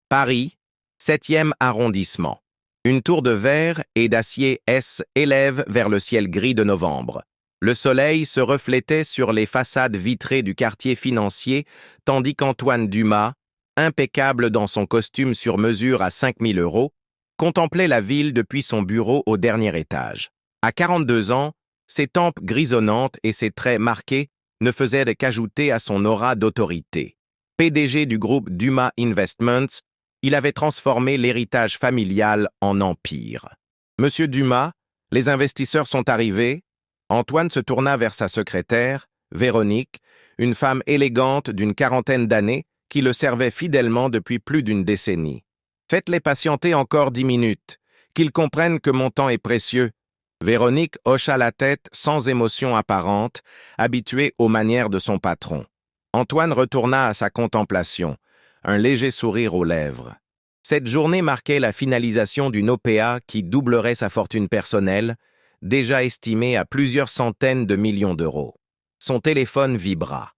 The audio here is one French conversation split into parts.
Paris, 7e arrondissement. Une tour de verre et d'acier S élève vers le ciel gris de novembre. Le soleil se reflétait sur les façades vitrées du quartier financier, tandis qu'Antoine Dumas, impeccable dans son costume sur mesure à 5 000 €, contemplait la ville depuis son bureau au dernier étage. À 42 ans, ses tempes grisonnantes et ses traits marqués ne faisaient qu'ajouter à son aura d'autorité. PDG du groupe Dumas Investments, il avait transformé l'héritage familial en empire. « Monsieur Dumas, les investisseurs sont arrivés ?» Antoine se tourna vers sa secrétaire, Véronique, une femme élégante d'une quarantaine d'années qui le servait fidèlement depuis plus d'une décennie. « Faites-les patienter encore 10 minutes, qu'ils comprennent que mon temps est précieux. » Véronique hocha la tête sans émotion apparente, habituée aux manières de son patron. Antoine retourna à sa contemplation, un léger sourire aux lèvres. Cette journée marquait la finalisation d'une OPA qui doublerait sa fortune personnelle, déjà estimée à plusieurs centaines de millions d'euros. Son téléphone vibra.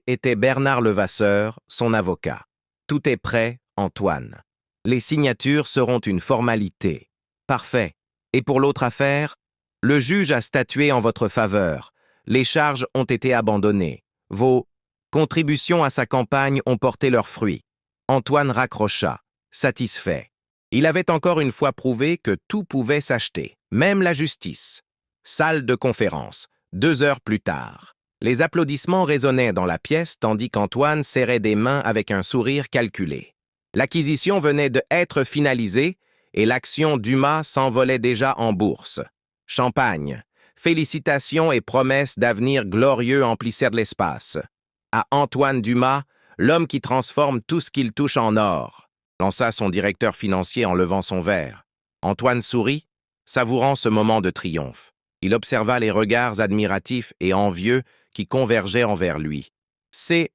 Était Bernard Levasseur, son avocat. « Tout est prêt, Antoine. Les signatures seront une formalité. »« Parfait. Et pour l'autre affaire, le juge a statué en votre faveur. Les charges ont été abandonnées. Vos contributions à sa campagne ont porté leurs fruits. » Antoine raccrocha, satisfait. Il avait encore une fois prouvé que tout pouvait s'acheter, même la justice. Salle de conférence, 2 heures plus tard. Les applaudissements résonnaient dans la pièce tandis qu'Antoine serrait des mains avec un sourire calculé. L'acquisition venait d'être finalisée et l'action Dumas s'envolait déjà en bourse. Champagne, félicitations et promesses d'avenir glorieux emplissèrent l'espace. À Antoine Dumas, l'homme qui transforme tout ce qu'il touche en or, lança son directeur financier en levant son verre. Antoine sourit, savourant ce moment de triomphe. Il observa les regards admiratifs et envieux qui convergeaient envers lui.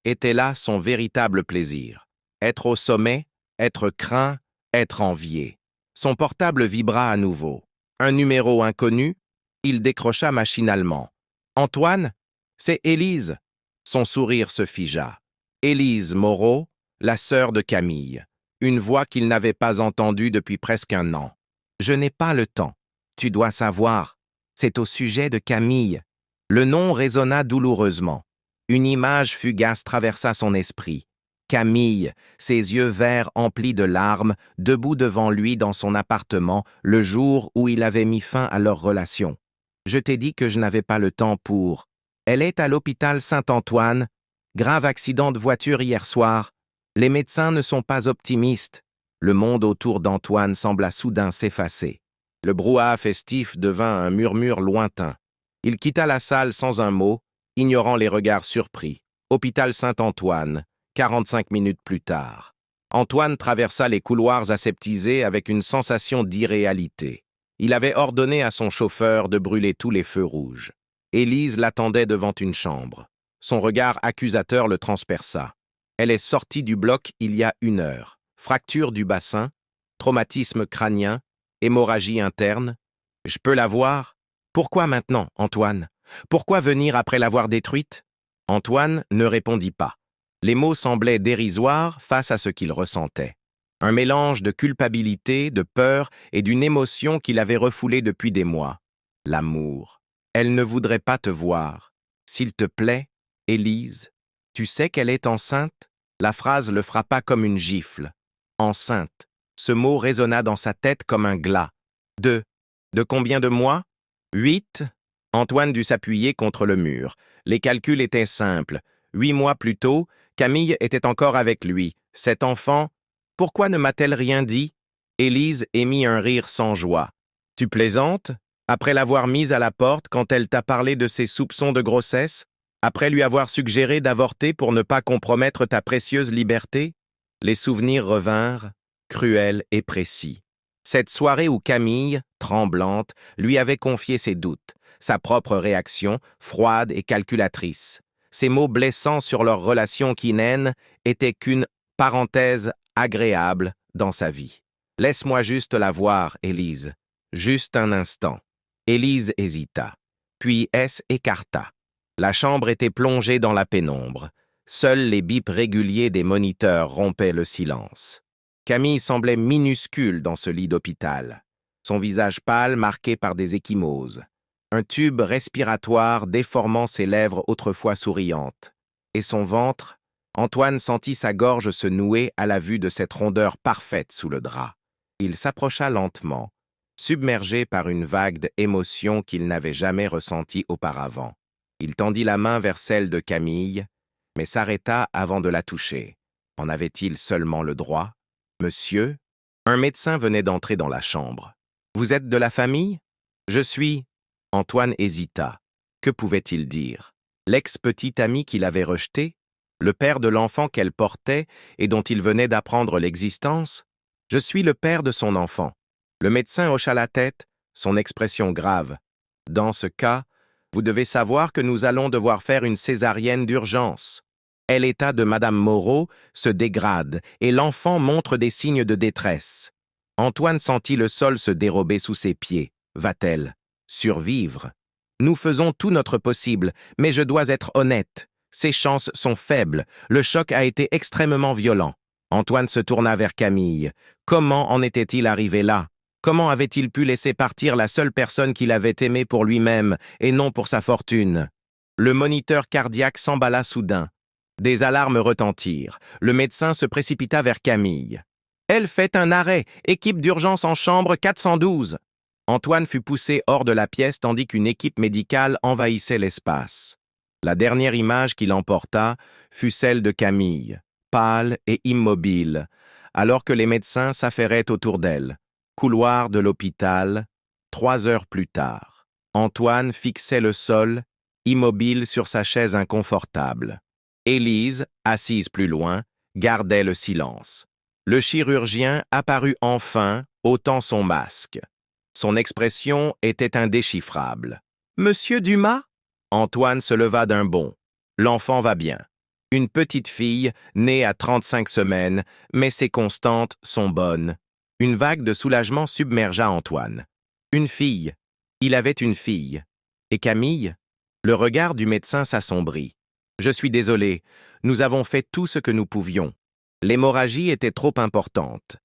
Était là son véritable plaisir. Être au sommet, être craint, être envié. Son portable vibra à nouveau. Un numéro inconnu, il décrocha machinalement. « Antoine, c'est Élise. » Son sourire se figea. Élise Moreau, la sœur de Camille. Une voix qu'il n'avait pas entendue depuis presque un an. « Je n'ai pas le temps. Tu dois savoir. C'est au sujet de Camille. » Le nom résonna douloureusement. Une image fugace traversa son esprit. Camille, ses yeux verts emplis de larmes, debout devant lui dans son appartement, le jour où il avait mis fin à leur relation. « Je t'ai dit que je n'avais pas le temps pour... » Elle est à l'hôpital Saint-Antoine. Grave accident de voiture hier soir. Les médecins ne sont pas optimistes. Le monde autour d'Antoine sembla soudain s'effacer. Le brouhaha festif devint un murmure lointain. Il quitta la salle sans un mot, ignorant les regards surpris. Hôpital Saint-Antoine, 45 minutes plus tard. Antoine traversa les couloirs aseptisés avec une sensation d'irréalité. Il avait ordonné à son chauffeur de brûler tous les feux rouges. Élise l'attendait devant une chambre. Son regard accusateur le transperça. Elle est sortie du bloc il y a 1 heure. Fracture du bassin, traumatisme crânien, hémorragie interne. Je peux la voir? Pourquoi maintenant, Antoine? Pourquoi venir après l'avoir détruite? Antoine ne répondit pas. Les mots semblaient dérisoires face à ce qu'il ressentait. Un mélange de culpabilité, de peur et d'une émotion qu'il avait refoulée depuis des mois. L'amour. Elle ne voudrait pas te voir. S'il te plaît, Élise, tu sais qu'elle est enceinte? La phrase le frappa comme une gifle. Enceinte. Ce mot résonna dans sa tête comme un glas. De combien de mois? 8. Antoine dut s'appuyer contre le mur. Les calculs étaient simples. 8 mois plus tôt, Camille était encore avec lui. Cet enfant, pourquoi ne m'a-t-elle rien dit? Élise émit un rire sans joie. Tu plaisantes? Après l'avoir mise à la porte quand elle t'a parlé de ses soupçons de grossesse? Après lui avoir suggéré d'avorter pour ne pas compromettre ta précieuse liberté? Les souvenirs revinrent, cruels et précis. Cette soirée où Camille, tremblante, lui avait confié ses doutes, sa propre réaction, froide et calculatrice. Ces mots blessants sur leur relation qui naine étaient qu'une parenthèse agréable dans sa vie. « Laisse-moi juste la voir, Élise. Juste un instant. » Élise hésita, puis écarta. La chambre était plongée dans la pénombre. Seuls les bips réguliers des moniteurs rompaient le silence. Camille semblait minuscule dans ce lit d'hôpital. Son visage pâle marqué par des ecchymoses. Un tube respiratoire déformant ses lèvres autrefois souriantes. Et son ventre, Antoine sentit sa gorge se nouer à la vue de cette rondeur parfaite sous le drap. Il s'approcha lentement, submergé par une vague d'émotions qu'il n'avait jamais ressentie auparavant. Il tendit la main vers celle de Camille, mais s'arrêta avant de la toucher. En avait-il seulement le droit? « Monsieur ?» Un médecin venait d'entrer dans la chambre. « Vous êtes de la famille ?»« Je suis. » Antoine hésita. Que pouvait-il dire? L'ex-petit ami qu'il avait rejeté? Le père de l'enfant qu'elle portait et dont il venait d'apprendre l'existence? « Je suis le père de son enfant. » Le médecin hocha la tête, son expression grave. « Dans ce cas, vous devez savoir que nous allons devoir faire une césarienne d'urgence. » L'état de Madame Moreau se dégrade et l'enfant montre des signes de détresse. Antoine sentit le sol se dérober sous ses pieds. Va-t-elle survivre? Nous faisons tout notre possible, mais je dois être honnête. Ses chances sont faibles. Le choc a été extrêmement violent. Antoine se tourna vers Camille. Comment en était-il arrivé là? Comment avait-il pu laisser partir la seule personne qu'il avait aimée pour lui-même et non pour sa fortune? Le moniteur cardiaque s'emballa soudain. Des alarmes retentirent. Le médecin se précipita vers Camille. « Elle fait un arrêt. Équipe d'urgence en chambre 412. » Antoine fut poussé hors de la pièce tandis qu'une équipe médicale envahissait l'espace. La dernière image qu'il emporta fut celle de Camille, pâle et immobile, alors que les médecins s'affairaient autour d'elle. Couloir de l'hôpital, 3 heures plus tard. Antoine fixait le sol, immobile sur sa chaise inconfortable. Élise, assise plus loin, gardait le silence. Le chirurgien apparut enfin, ôtant son masque. Son expression était indéchiffrable. « Monsieur Dumas ?» Antoine se leva d'un bond. L'enfant va bien. Une petite fille, née à 35 semaines, mais ses constantes sont bonnes. Une vague de soulagement submergea Antoine. Une fille. Il avait une fille. Et Camille? Le regard du médecin s'assombrit. « Je suis désolé, nous avons fait tout ce que nous pouvions. L'hémorragie était trop importante. »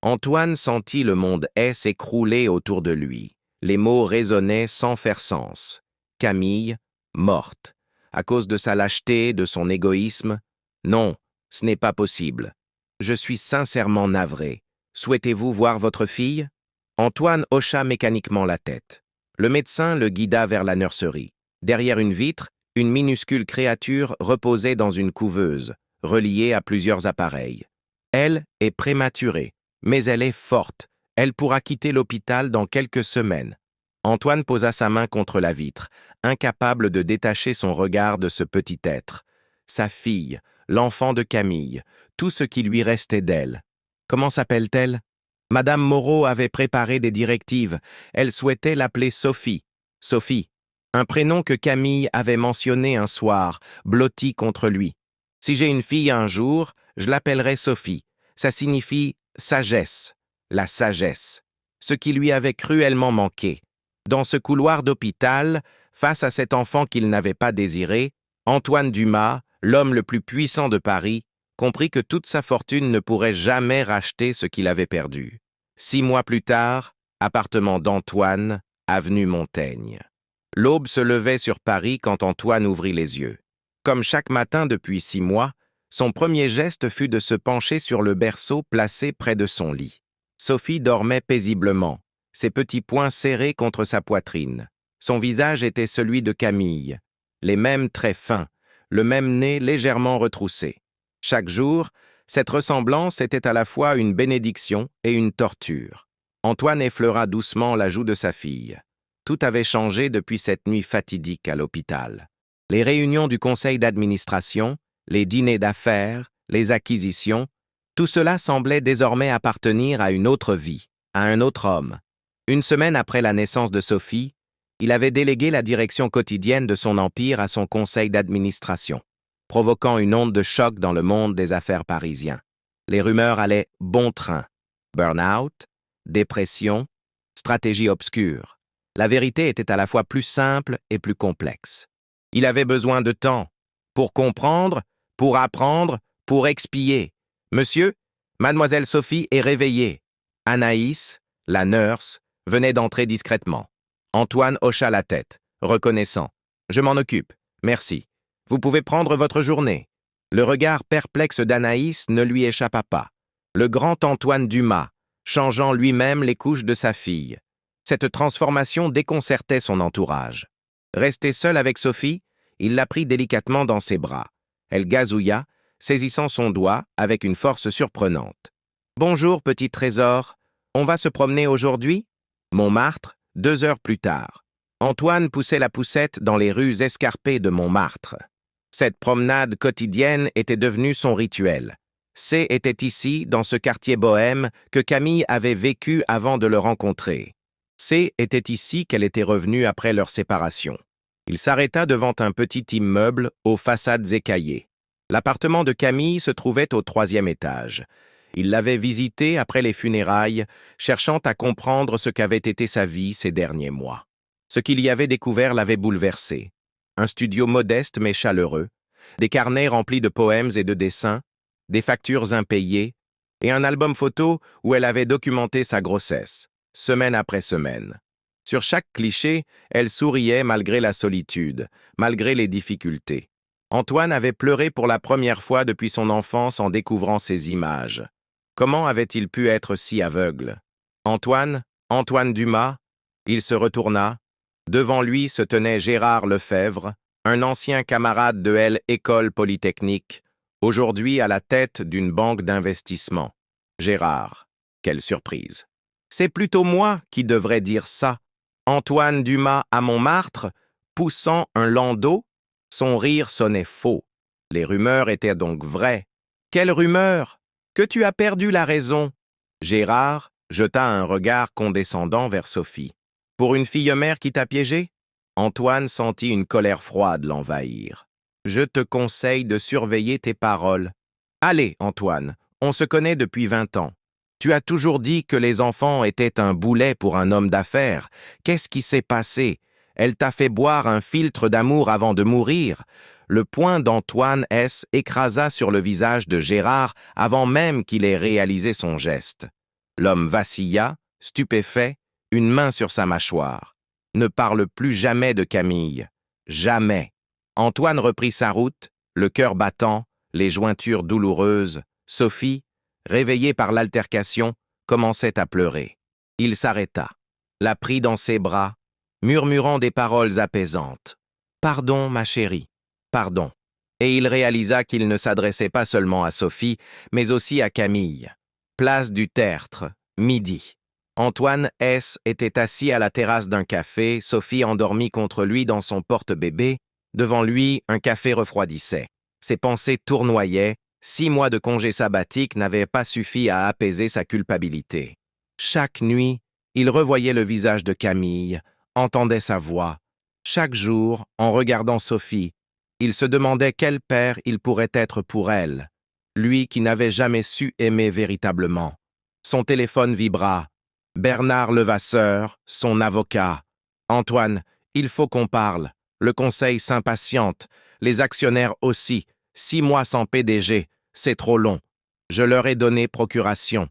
Antoine sentit le monde s'écrouler autour de lui. Les mots résonnaient sans faire sens. Camille, morte. À cause de sa lâcheté, de son égoïsme? Non, ce n'est pas possible. Je suis sincèrement navré. Souhaitez-vous voir votre fille? Antoine hocha mécaniquement la tête. Le médecin le guida vers la nurserie. Derrière une vitre, une minuscule créature reposait dans une couveuse, reliée à plusieurs appareils. Elle est prématurée, mais elle est forte. Elle pourra quitter l'hôpital dans quelques semaines. Antoine posa sa main contre la vitre, incapable de détacher son regard de ce petit être. Sa fille, l'enfant de Camille, tout ce qui lui restait d'elle. Comment s'appelle-t-elle? Madame Moreau avait préparé des directives. Elle souhaitait l'appeler Sophie. Sophie. Un prénom que Camille avait mentionné un soir, blotti contre lui. Si j'ai une fille un jour, je l'appellerai Sophie. Ça signifie sagesse, la sagesse, ce qui lui avait cruellement manqué. Dans ce couloir d'hôpital, face à cet enfant qu'il n'avait pas désiré, Antoine Dumas, l'homme le plus puissant de Paris, comprit que toute sa fortune ne pourrait jamais racheter ce qu'il avait perdu. 6 mois plus tard, appartement d'Antoine, avenue Montaigne. L'aube se levait sur Paris quand Antoine ouvrit les yeux. Comme chaque matin depuis 6 mois, son premier geste fut de se pencher sur le berceau placé près de son lit. Sophie dormait paisiblement, ses petits poings serrés contre sa poitrine. Son visage était celui de Camille, les mêmes traits fins, le même nez légèrement retroussé. Chaque jour, cette ressemblance était à la fois une bénédiction et une torture. Antoine effleura doucement la joue de sa fille. Tout avait changé depuis cette nuit fatidique à l'hôpital. Les réunions du conseil d'administration, les dîners d'affaires, les acquisitions, tout cela semblait désormais appartenir à une autre vie, à un autre homme. Une semaine après la naissance de Sophie, il avait délégué la direction quotidienne de son empire à son conseil d'administration, provoquant une onde de choc dans le monde des affaires parisien. Les rumeurs allaient bon train. Burn-out, dépression, stratégie obscure. La vérité était à la fois plus simple et plus complexe. Il avait besoin de temps pour comprendre, pour apprendre, pour expier. « Monsieur, Mademoiselle Sophie est réveillée. Anaïs, la nurse, venait d'entrer discrètement. Antoine hocha la tête, reconnaissant. Je m'en occupe, merci. Vous pouvez prendre votre journée. Le regard perplexe d'Anaïs ne lui échappa pas. Le grand Antoine Dumas, changeant lui-même les couches de sa fille. Cette transformation déconcertait son entourage. Resté seul avec Sophie, il la prit délicatement dans ses bras. Elle gazouilla, saisissant son doigt avec une force surprenante. « Bonjour, petit trésor. On va se promener aujourd'hui ?» Montmartre, 2 heures plus tard. Antoine poussait la poussette dans les rues escarpées de Montmartre. Cette promenade quotidienne était devenue son rituel. C était ici, dans ce quartier bohème, que Camille avait vécu avant de le rencontrer. C était ici qu'elle était revenue après leur séparation. Il s'arrêta devant un petit immeuble aux façades écaillées. L'appartement de Camille se trouvait au 3e étage. Il l'avait visité après les funérailles, cherchant à comprendre ce qu'avait été sa vie ces derniers mois. Ce qu'il y avait découvert l'avait bouleversé. Un studio modeste mais chaleureux, des carnets remplis de poèmes et de dessins, des factures impayées, et un album photo où elle avait documenté sa grossesse, semaine après semaine. Sur chaque cliché, elle souriait malgré la solitude, malgré les difficultés. Antoine avait pleuré pour la première fois depuis son enfance en découvrant ces images. Comment avait-il pu être si aveugle? Antoine Dumas, il se retourna. Devant lui se tenait Gérard Lefebvre, un ancien camarade de l'école polytechnique, aujourd'hui à la tête d'une banque d'investissement. Gérard, quelle surprise. C'est plutôt moi qui devrais dire ça. Antoine Dumas à Montmartre, poussant un landau. Son rire sonnait faux. Les rumeurs étaient donc vraies. Quelle rumeur? Que tu as perdu la raison. Gérard jeta un regard condescendant vers Sophie. Pour une fille mère qui t'a piégé? Antoine sentit une colère froide l'envahir. Je te conseille de surveiller tes paroles. Allez, Antoine, on se connaît depuis 20 ans. Tu as toujours dit que les enfants étaient un boulet pour un homme d'affaires. Qu'est-ce qui s'est passé? Elle t'a fait boire un filtre d'amour avant de mourir. Le poing d'Antoine S. écrasa sur le visage de Gérard avant même qu'il ait réalisé son geste. L'homme vacilla, stupéfait, une main sur sa mâchoire. Ne parle plus jamais de Camille. Jamais. Antoine reprit sa route, le cœur battant, les jointures douloureuses. Sophie, réveillée par l'altercation, commençait à pleurer. Il s'arrêta, la prit dans ses bras, murmurant des paroles apaisantes. « Pardon, ma chérie, pardon. » Et il réalisa qu'il ne s'adressait pas seulement à Sophie, mais aussi à Camille. Place du Tertre, midi. Antoine S. était assis à la terrasse d'un café, Sophie endormie contre lui dans son porte-bébé. Devant lui, un café refroidissait. Ses pensées tournoyaient. 6 mois de congé sabbatique n'avaient pas suffi à apaiser sa culpabilité. Chaque nuit, il revoyait le visage de Camille, entendait sa voix. Chaque jour, en regardant Sophie, il se demandait quel père il pourrait être pour elle, lui qui n'avait jamais su aimer véritablement. Son téléphone vibra. Bernard Levasseur, son avocat. « Antoine, il faut qu'on parle. Le conseil s'impatiente. Les actionnaires aussi. 6 mois sans PDG. C'est trop long. Je leur ai donné procuration.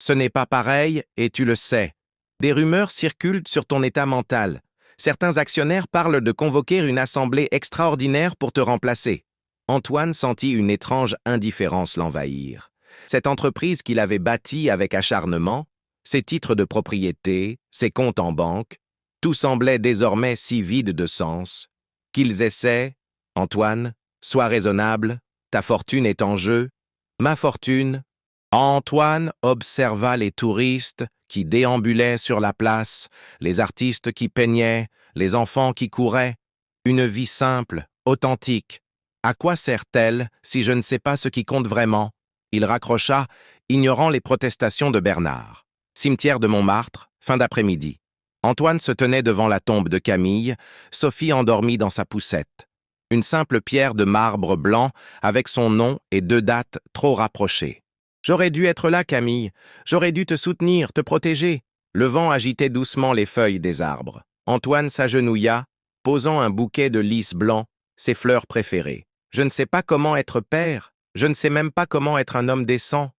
Ce n'est pas pareil et tu le sais. Des rumeurs circulent sur ton état mental. Certains actionnaires parlent de convoquer une assemblée extraordinaire pour te remplacer. » Antoine sentit une étrange indifférence l'envahir. Cette entreprise qu'il avait bâtie avec acharnement, ses titres de propriété, ses comptes en banque, tout semblait désormais si vide de sens, qu'ils essaient, « Antoine, sois raisonnable, ta fortune est en jeu. » « Ma fortune ?» Antoine observa les touristes qui déambulaient sur la place, les artistes qui peignaient, les enfants qui couraient. Une vie simple, authentique. À quoi sert-elle si je ne sais pas ce qui compte vraiment? Il raccrocha, ignorant les protestations de Bernard. Cimetière de Montmartre, fin d'après-midi. Antoine se tenait devant la tombe de Camille, Sophie endormie dans sa poussette. Une simple pierre de marbre blanc avec son nom et 2 dates trop rapprochées. « J'aurais dû être là, Camille. J'aurais dû te soutenir, te protéger. » Le vent agitait doucement les feuilles des arbres. Antoine s'agenouilla, posant un bouquet de lys blanc, ses fleurs préférées. « Je ne sais pas comment être père. Je ne sais même pas comment être un homme décent. »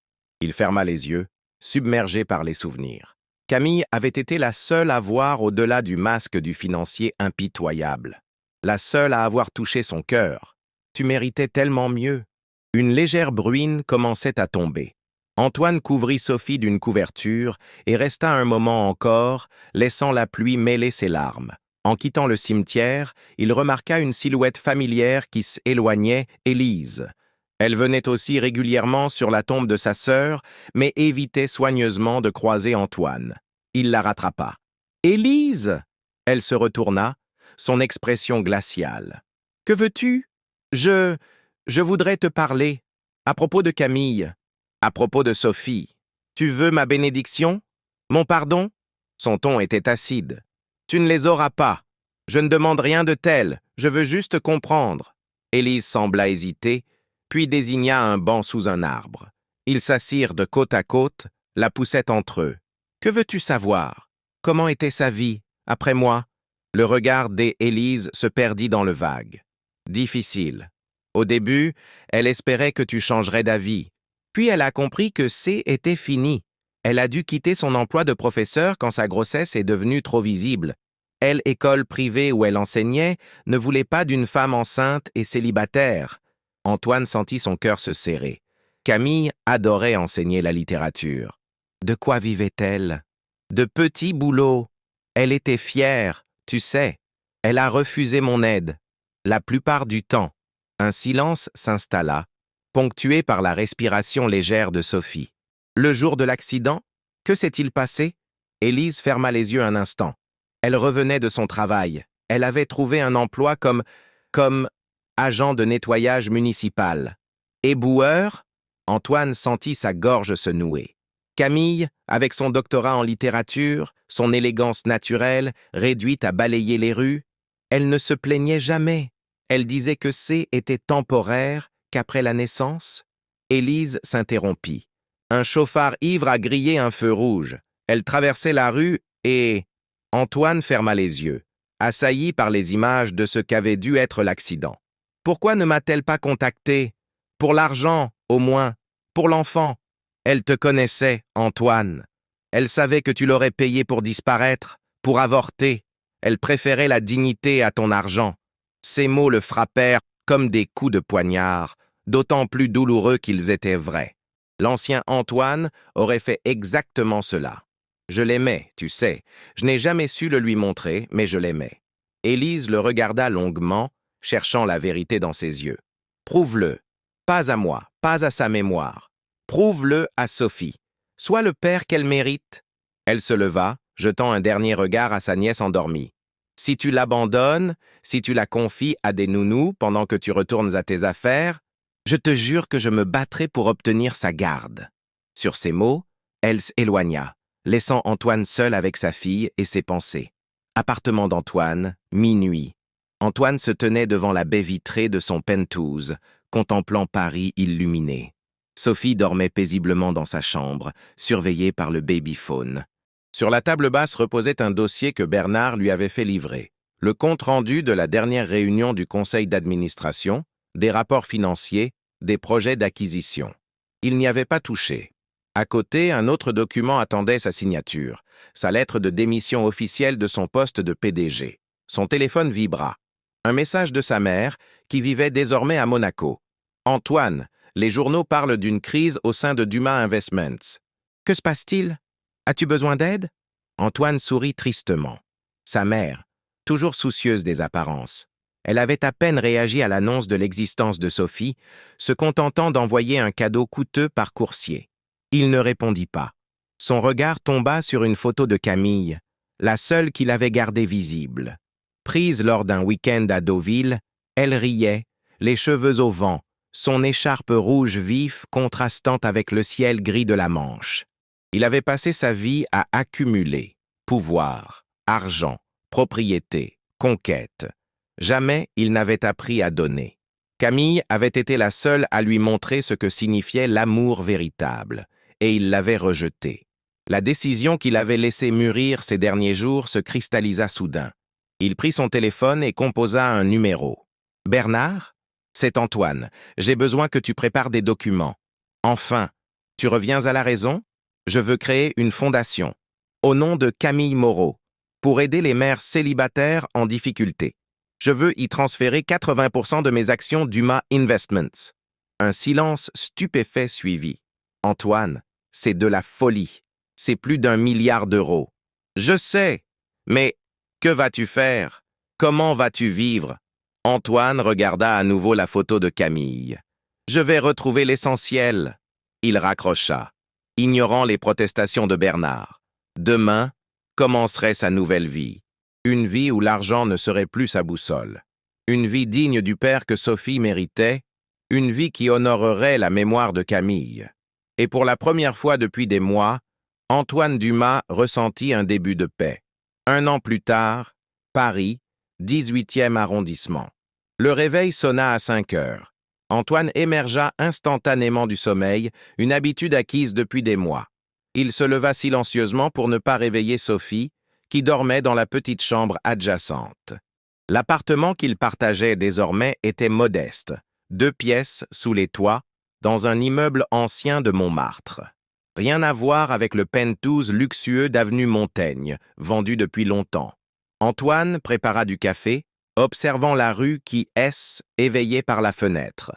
Il ferma les yeux, submergé par les souvenirs. Camille avait été la seule à voir au-delà du masque du financier impitoyable. La seule à avoir touché son cœur. Tu méritais tellement mieux. Une légère bruine commençait à tomber. Antoine couvrit Sophie d'une couverture et resta un moment encore, laissant la pluie mêler ses larmes. En quittant le cimetière, il remarqua une silhouette familière qui s'éloignait, Élise. Elle venait aussi régulièrement sur la tombe de sa sœur, mais évitait soigneusement de croiser Antoine. Il la rattrapa. « Élise !» Elle se retourna, son expression glaciale. « Que veux-tu ? Je voudrais te parler. À propos de Camille. À propos de Sophie. Tu veux ma bénédiction ? Mon pardon ?» Son ton était acide. « Tu ne les auras pas. Je ne demande rien de tel, je veux juste comprendre. » Élise sembla hésiter, puis désigna un banc sous un arbre. Ils s'assirent de côte à côte, la poussette entre eux. « Que veux-tu savoir ? Comment était sa vie, après moi ?» Le regard d'Élise se perdit dans le vague. « Difficile. Au début, elle espérait que tu changerais d'avis. Puis elle a compris que était fini. Elle a dû quitter son emploi de professeur quand sa grossesse est devenue trop visible. Elle, école privée où elle enseignait, ne voulait pas d'une femme enceinte et célibataire. » Antoine sentit son cœur se serrer. Camille adorait enseigner la littérature. De quoi vivait-elle ? De petits boulots. Elle était fière, tu sais. Elle a refusé mon aide. La plupart du temps. Un silence s'installa, ponctué par la respiration légère de Sophie. Le jour de l'accident, que s'est-il passé ? Élise ferma les yeux un instant. Elle revenait de son travail. Elle avait trouvé un emploi comme agent de nettoyage municipal. Éboueur ? Antoine sentit sa gorge se nouer. Camille, avec son doctorat en littérature, son élégance naturelle, réduite à balayer les rues, elle ne se plaignait jamais. Elle disait que était temporaire, qu'après la naissance. Élise s'interrompit. Un chauffard ivre a grillé un feu rouge. Elle traversait la rue et... Antoine ferma les yeux, assailli par les images de ce qu'avait dû être l'accident. Pourquoi ne m'a-t-elle pas contacté ? Pour l'argent, au moins. Pour l'enfant. Elle te connaissait, Antoine. Elle savait que tu l'aurais payé pour disparaître, pour avorter. Elle préférait la dignité à ton argent. Ces mots le frappèrent comme des coups de poignard, d'autant plus douloureux qu'ils étaient vrais. L'ancien Antoine aurait fait exactement cela. Je l'aimais, tu sais. Je n'ai jamais su le lui montrer, mais je l'aimais. Élise le regarda longuement, cherchant la vérité dans ses yeux. Prouve-le. Pas à moi, pas à sa mémoire. Prouve-le à Sophie. Sois le père qu'elle mérite. Elle se leva, jetant un dernier regard à sa nièce endormie. Si tu l'abandonnes, si tu la confies à des nounous pendant que tu retournes à tes affaires, je te jure que je me battrai pour obtenir sa garde. Sur ces mots, elle s'éloigna, laissant Antoine seul avec sa fille et ses pensées. Appartement d'Antoine, minuit. Antoine se tenait devant la baie vitrée de son penthouse, contemplant Paris illuminé. Sophie dormait paisiblement dans sa chambre, surveillée par le babyphone. Sur la table basse reposait un dossier que Bernard lui avait fait livrer. Le compte-rendu de la dernière réunion du conseil d'administration, des rapports financiers, des projets d'acquisition. Il n'y avait pas touché. À côté, un autre document attendait sa signature, sa lettre de démission officielle de son poste de PDG. Son téléphone vibra. Un message de sa mère, qui vivait désormais à Monaco. « Antoine, les journaux parlent d'une crise au sein de Dumas Investments. Que se passe-t-il ? As-tu besoin d'aide ?» Antoine sourit tristement. Sa mère, toujours soucieuse des apparences. Elle avait à peine réagi à l'annonce de l'existence de Sophie, se contentant d'envoyer un cadeau coûteux par coursier. Il ne répondit pas. Son regard tomba sur une photo de Camille, la seule qu'il avait gardée visible. Prise lors d'un week-end à Deauville, elle riait, les cheveux au vent, son écharpe rouge vif contrastant avec le ciel gris de la Manche. Il avait passé sa vie à accumuler pouvoir, argent, propriété, conquête. Jamais il n'avait appris à donner. Camille avait été la seule à lui montrer ce que signifiait l'amour véritable, et il l'avait rejeté. La décision qu'il avait laissé mûrir ces derniers jours se cristallisa soudain. Il prit son téléphone et composa un numéro. « Bernard ? C'est Antoine. J'ai besoin que tu prépares des documents. Enfin, Tu reviens à la raison? Je veux créer une fondation, au nom de Camille Moreau, pour aider les mères célibataires en difficulté. Je veux y transférer 80% de mes actions Dumas Investments. Un silence stupéfait suivit. Antoine, c'est de la folie. C'est plus d'1 milliard d'euros. Je sais, mais que vas-tu faire? Comment vas-tu vivre? Antoine regarda à nouveau la photo de Camille. Je vais retrouver l'essentiel. Il raccrocha, ignorant les protestations de Bernard. Demain commencerait sa nouvelle vie. Une vie où l'argent ne serait plus sa boussole. Une vie digne du père que Sophie méritait. Une vie qui honorerait la mémoire de Camille. Et pour la première fois depuis des mois, Antoine Dumas ressentit un début de paix. 1 an plus tard, Paris, 18e arrondissement. Le réveil sonna à 5 heures. Antoine émergea instantanément du sommeil, une habitude acquise depuis des mois. Il se leva silencieusement pour ne pas réveiller Sophie, qui dormait dans la petite chambre adjacente. L'appartement qu'il partageait désormais était modeste, 2 pièces sous les toits, dans un immeuble ancien de Montmartre. Rien à voir avec le penthouse luxueux d'avenue Montaigne, vendu depuis longtemps. Antoine prépara du café, observant la rue qui éveillée par la fenêtre.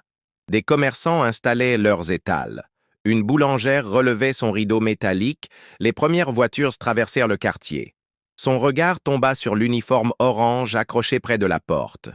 Des commerçants installaient leurs étals. Une boulangère relevait son rideau métallique, les premières voitures traversèrent le quartier. Son regard tomba sur l'uniforme orange accroché près de la porte.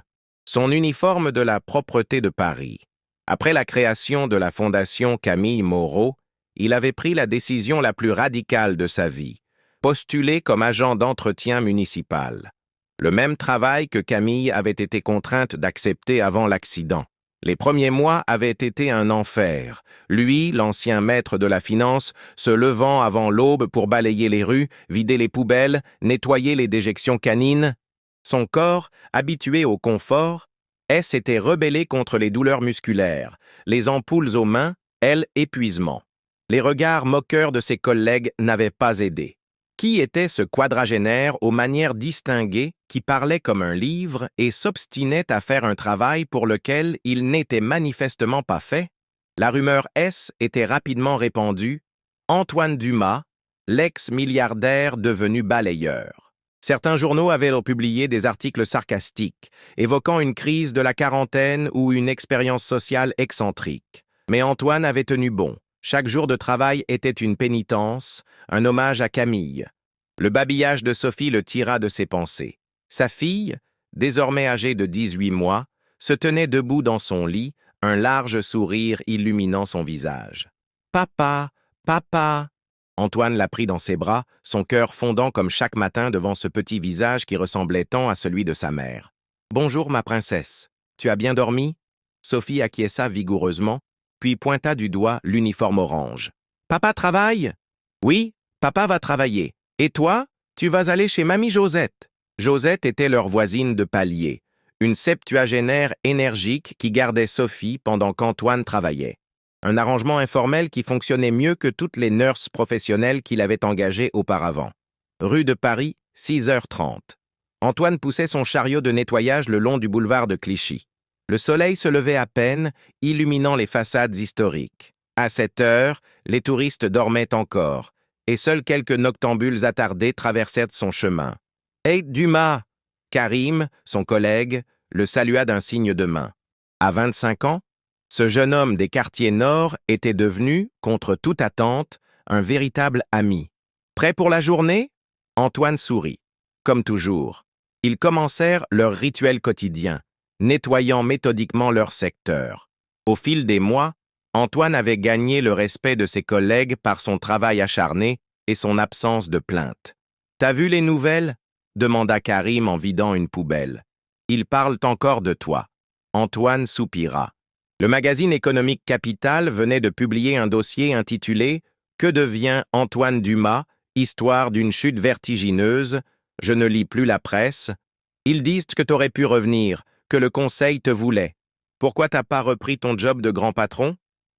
Son uniforme de la propreté de Paris. Après la création de la fondation Camille Moreau, il avait pris la décision la plus radicale de sa vie, postuler comme agent d'entretien municipal. Le même travail que Camille avait été contrainte d'accepter avant l'accident. Les premiers mois avaient été un enfer. Lui, l'ancien maître de la finance, se levant avant l'aube pour balayer les rues, vider les poubelles, nettoyer les déjections canines. Son corps, habitué au confort, s'était rebellé contre les douleurs musculaires, les ampoules aux mains, épuisement. Les regards moqueurs de ses collègues n'avaient pas aidé. Qui était ce quadragénaire aux manières distinguées qui parlait comme un livre et s'obstinait à faire un travail pour lequel il n'était manifestement pas fait? La rumeur était rapidement répandue. Antoine Dumas, l'ex-milliardaire devenu balayeur. Certains journaux avaient publié des articles sarcastiques, évoquant une crise de la quarantaine ou une expérience sociale excentrique. Mais Antoine avait tenu bon. Chaque jour de travail était une pénitence, un hommage à Camille. Le babillage de Sophie le tira de ses pensées. Sa fille, désormais âgée de 18 mois, se tenait debout dans son lit, un large sourire illuminant son visage. « Papa, papa !» Antoine la prit dans ses bras, son cœur fondant comme chaque matin devant ce petit visage qui ressemblait tant à celui de sa mère. « Bonjour, ma princesse. Tu as bien dormi ?» Sophie acquiesça vigoureusement, puis pointa du doigt l'uniforme orange. « Papa travaille? »« Oui, papa va travailler. Et toi, tu vas aller chez mamie Josette. » Josette était leur voisine de palier, une septuagénaire énergique qui gardait Sophie pendant qu'Antoine travaillait. Un arrangement informel qui fonctionnait mieux que toutes les nurses professionnelles qu'il avait engagées auparavant. Rue de Paris, 6h30. Antoine poussait son chariot de nettoyage le long du boulevard de Clichy. Le soleil se levait à peine, illuminant les façades historiques. À cette heure, les touristes dormaient encore, et seuls quelques noctambules attardés traversèrent son chemin. « Hey, Dumas !» Karim, son collègue, le salua d'un signe de main. À 25 ans, ce jeune homme des quartiers nord était devenu, contre toute attente, un véritable ami. Prêt pour la journée? Antoine sourit. Comme toujours, ils commencèrent leur rituel quotidien, nettoyant méthodiquement leur secteur. Au fil des mois, Antoine avait gagné le respect de ses collègues par son travail acharné et son absence de plainte. « T'as vu les nouvelles ?» demanda Karim en vidant une poubelle. « Ils parlent encore de toi. » Antoine soupira. Le magazine économique Capital venait de publier un dossier intitulé « Que devient Antoine Dumas? Histoire d'une chute vertigineuse. Je ne lis plus la presse. Ils disent que t'aurais pu revenir, que le conseil te voulait. Pourquoi t'as pas repris ton job de grand patron? »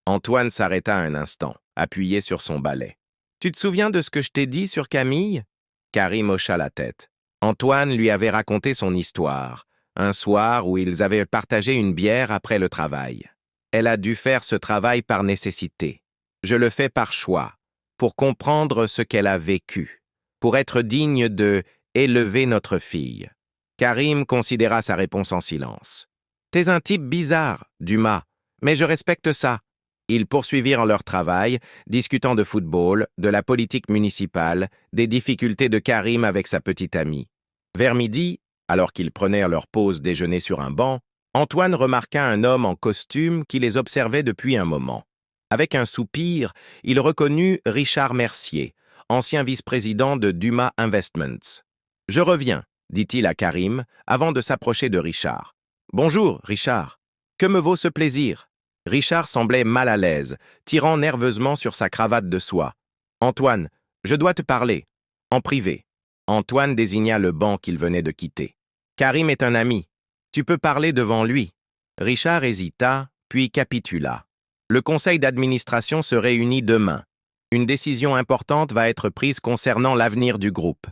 Antoine s'arrêta un instant, appuyé sur son balai. « Tu te souviens de ce que je t'ai dit sur Camille ?» Karim hocha la tête. Antoine lui avait raconté son histoire, un soir où ils avaient partagé une bière après le travail. Elle a dû faire ce travail par nécessité. Je le fais par choix, pour comprendre ce qu'elle a vécu, pour être digne de élever notre fille. Karim considéra sa réponse en silence. T'es un type bizarre, Dumas, mais je respecte ça. Ils poursuivirent leur travail, discutant de football, de la politique municipale, des difficultés de Karim avec sa petite amie. Vers midi, alors qu'ils prenaient leur pause déjeuner sur un banc, Antoine remarqua un homme en costume qui les observait depuis un moment. Avec un soupir, il reconnut Richard Mercier, ancien vice-président de Dumas Investments. « Je reviens », dit-il à Karim, avant de s'approcher de Richard. « Bonjour, Richard. Que me vaut ce plaisir ?» Richard semblait mal à l'aise, tirant nerveusement sur sa cravate de soie. « Antoine, je dois te parler. En privé. » Antoine désigna le banc qu'il venait de quitter. « Karim est un ami. Tu peux parler devant lui. » Richard hésita, puis capitula. Le conseil d'administration se réunit demain. Une décision importante va être prise concernant l'avenir du groupe.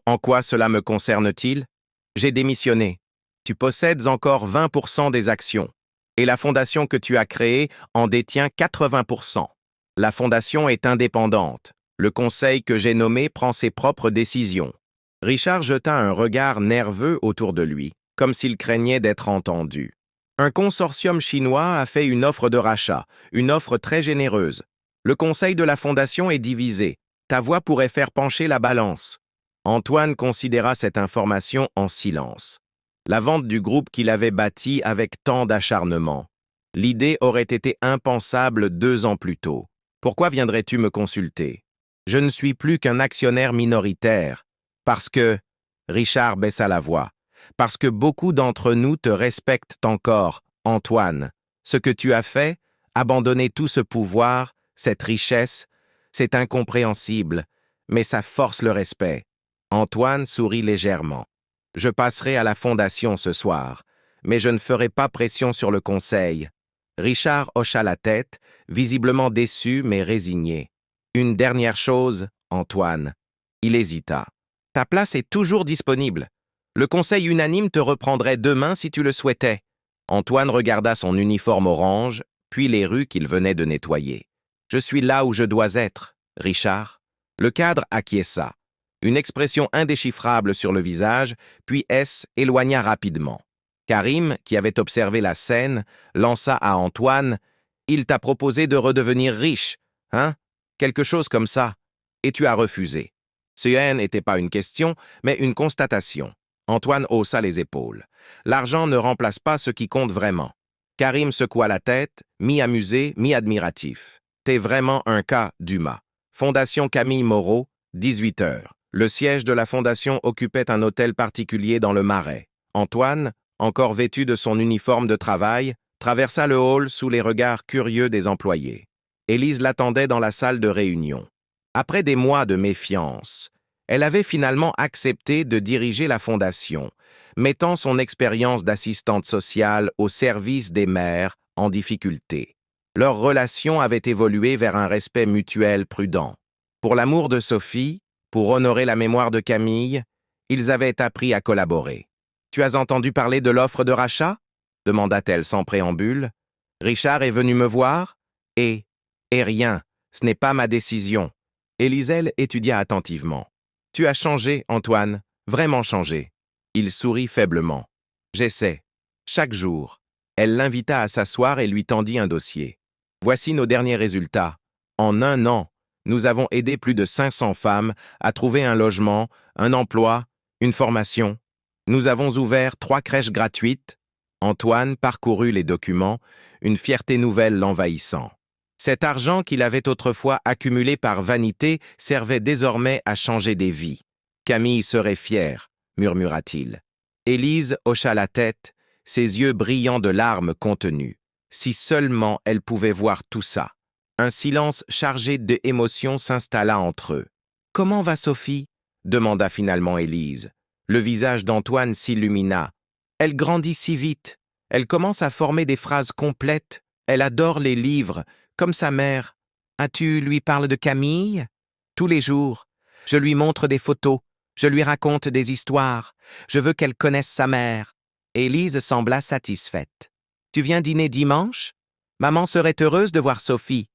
En quoi cela me concerne-t-il? J'ai démissionné. Tu possèdes encore 20% des actions. Et la fondation que tu as créée en détient 80%. La fondation est indépendante. Le conseil que j'ai nommé prend ses propres décisions. Richard jeta un regard nerveux autour de lui, comme s'il craignait d'être entendu. Un consortium chinois a fait une offre de rachat, une offre très généreuse. Le conseil de la fondation est divisé. Ta voix pourrait faire pencher la balance. Antoine considéra cette information en silence. La vente du groupe qu'il avait bâti avec tant d'acharnement. L'idée aurait été impensable 2 ans plus tôt. Pourquoi viendrais-tu me consulter? Je ne suis plus qu'un actionnaire minoritaire. Parce que... Richard baissa la voix. Parce que beaucoup d'entre nous te respectent encore, Antoine. Ce que tu as fait, abandonner tout ce pouvoir, cette richesse, c'est incompréhensible, mais ça force le respect. Antoine sourit légèrement. Je passerai à la fondation ce soir, mais je ne ferai pas pression sur le conseil. Richard hocha la tête, visiblement déçu mais résigné. Une dernière chose, Antoine. Il hésita. Ta place est toujours disponible. Le conseil unanime te reprendrait demain si tu le souhaitais. Antoine regarda son uniforme orange, puis les rues qu'il venait de nettoyer. Je suis là où je dois être, Richard. Le cadre acquiesça. Une expression indéchiffrable sur le visage, puis S éloigna rapidement. Karim, qui avait observé la scène, lança à Antoine « Il t'a proposé de redevenir riche, hein? Quelque chose comme ça. Et tu as refusé. » Ce n'était pas une question, mais une constatation. Antoine haussa les épaules. L'argent ne remplace pas ce qui compte vraiment. Karim secoua la tête, mi-amusé, mi-admiratif. T'es vraiment un cas, Dumas. Fondation Camille Moreau, 18 heures. Le siège de la fondation occupait un hôtel particulier dans le Marais. Antoine, encore vêtu de son uniforme de travail, traversa le hall sous les regards curieux des employés. Élise l'attendait dans la salle de réunion. Après des mois de méfiance, elle avait finalement accepté de diriger la fondation, mettant son expérience d'assistante sociale au service des mères en difficulté. Leur relation avait évolué vers un respect mutuel prudent. Pour l'amour de Sophie, pour honorer la mémoire de Camille, ils avaient appris à collaborer. « Tu as entendu parler de l'offre de rachat ?» demanda-t-elle sans préambule. « Richard est venu me voir et rien, ce n'est pas ma décision. » Éliselle étudia attentivement. « Tu as changé, Antoine, vraiment changé. » Il sourit faiblement. « J'essaie. Chaque jour. » Elle l'invita à s'asseoir et lui tendit un dossier. « Voici nos derniers résultats. En 1 an, nous avons aidé plus de 500 femmes à trouver un logement, un emploi, une formation. Nous avons ouvert 3 crèches gratuites. » Antoine parcourut les documents, une fierté nouvelle l'envahissant. Cet argent qu'il avait autrefois accumulé par vanité servait désormais à changer des vies. Camille serait fière, murmura-t-il. Élise hocha la tête, ses yeux brillants de larmes contenues. Si seulement elle pouvait voir tout ça. Un silence chargé d'émotions s'installa entre eux. « Comment va Sophie ?» demanda finalement Élise. Le visage d'Antoine s'illumina. « Elle grandit si vite. Elle commence à former des phrases complètes. Elle adore les livres, comme sa mère. Tu lui parles de Camille? Tous les jours. Je lui montre des photos. Je lui raconte des histoires. Je veux qu'elle connaisse sa mère. » Élise sembla satisfaite. « Tu viens dîner dimanche? Maman serait heureuse de voir Sophie.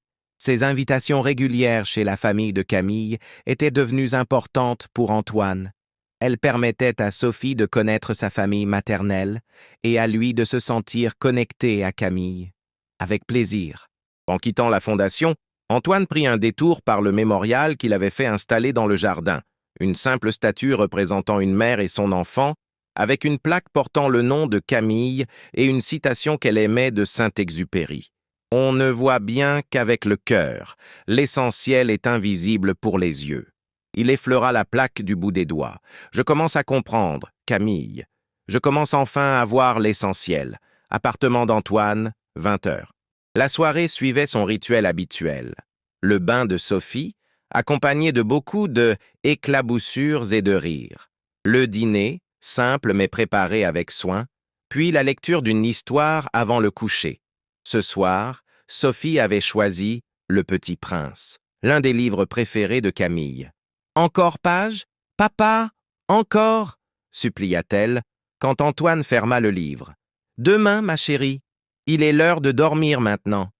Ces invitations régulières chez la famille de Camille étaient devenues importantes pour Antoine. Elles permettaient à Sophie de connaître sa famille maternelle et à lui de se sentir connecté à Camille. Avec plaisir. En quittant la fondation, Antoine prit un détour par le mémorial qu'il avait fait installer dans le jardin, une simple statue représentant une mère et son enfant, avec une plaque portant le nom de Camille et une citation qu'elle aimait de Saint-Exupéry. On ne voit bien qu'avec le cœur, l'essentiel est invisible pour les yeux. Il effleura la plaque du bout des doigts. Je commence à comprendre, Camille. Je commence enfin à voir l'essentiel. Appartement d'Antoine, 20 heures. La soirée suivait son rituel habituel. Le bain de Sophie, accompagné de beaucoup de éclaboussures et de rires. Le dîner, simple mais préparé avec soin, puis la lecture d'une histoire avant le coucher. Ce soir, Sophie avait choisi Le Petit Prince, l'un des livres préférés de Camille. « Encore page? Papa? Encore ?» supplia-t-elle, quand Antoine ferma le livre. « Demain, ma chérie. Il est l'heure de dormir maintenant. »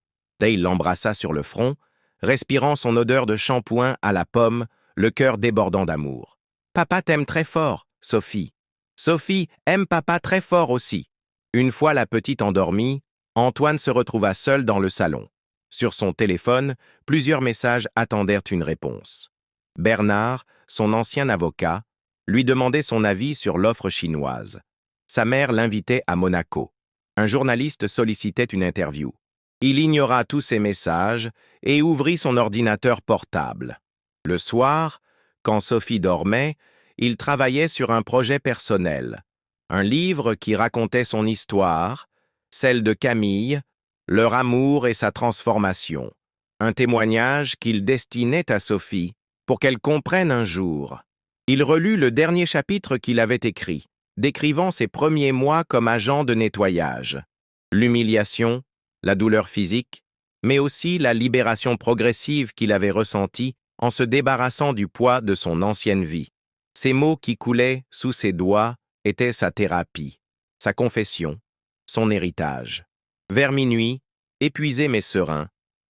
Dale l'embrassa sur le front, respirant son odeur de shampoing à la pomme, le cœur débordant d'amour. « Papa t'aime très fort, Sophie. Sophie aime papa très fort aussi. » Une fois la petite endormie, Antoine se retrouva seul dans le salon. Sur son téléphone, plusieurs messages attendèrent une réponse. Bernard, son ancien avocat, lui demandait son avis sur l'offre chinoise. Sa mère l'invitait à Monaco. Un journaliste sollicitait une interview. Il ignora tous ces messages et ouvrit son ordinateur portable. Le soir, quand Sophie dormait, il travaillait sur un projet personnel. Un livre qui racontait son histoire, celle de Camille, leur amour et sa transformation. Un témoignage qu'il destinait à Sophie pour qu'elle comprenne un jour. Il relut le dernier chapitre qu'il avait écrit, décrivant ses premiers mois comme agent de nettoyage. L'humiliation, la douleur physique, mais aussi la libération progressive qu'il avait ressentie en se débarrassant du poids de son ancienne vie. Ces mots qui coulaient sous ses doigts étaient sa thérapie, sa confession, son héritage. Vers minuit, épuisé mais serein,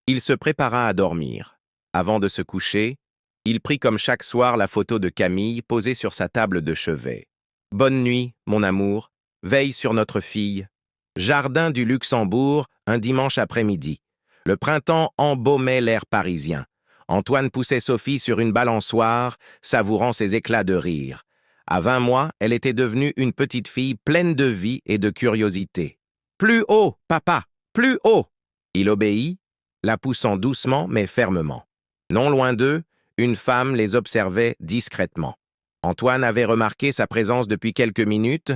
il se prépara à dormir. Avant de se coucher, il prit comme chaque soir la photo de Camille posée sur sa table de chevet. « Bonne nuit, mon amour, veille sur notre fille. » Jardin du Luxembourg, un dimanche après-midi. Le printemps embaumait l'air parisien. Antoine poussait Sophie sur une balançoire, savourant ses éclats de rire. À 20 mois, elle était devenue une petite fille pleine de vie et de curiosité. « Plus haut, papa, plus haut !» Il obéit, la poussant doucement mais fermement. Non loin d'eux, une femme les observait discrètement. Antoine avait remarqué sa présence depuis quelques minutes,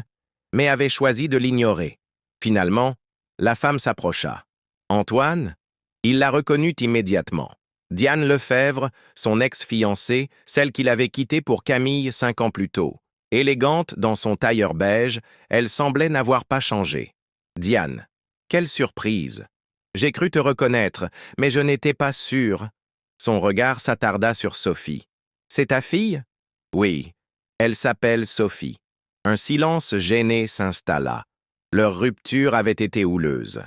mais avait choisi de l'ignorer. Finalement, la femme s'approcha. Antoine? Il la reconnut immédiatement. Diane Lefebvre, son ex-fiancée, celle qu'il avait quittée pour Camille 5 ans plus tôt. Élégante dans son tailleur beige, elle semblait n'avoir pas changé. « Diane, quelle surprise! J'ai cru te reconnaître, mais je n'étais pas sûr. » Son regard s'attarda sur Sophie. « C'est ta fille? » ?»« Oui, elle s'appelle Sophie. » Un silence gêné s'installa. Leur rupture avait été houleuse.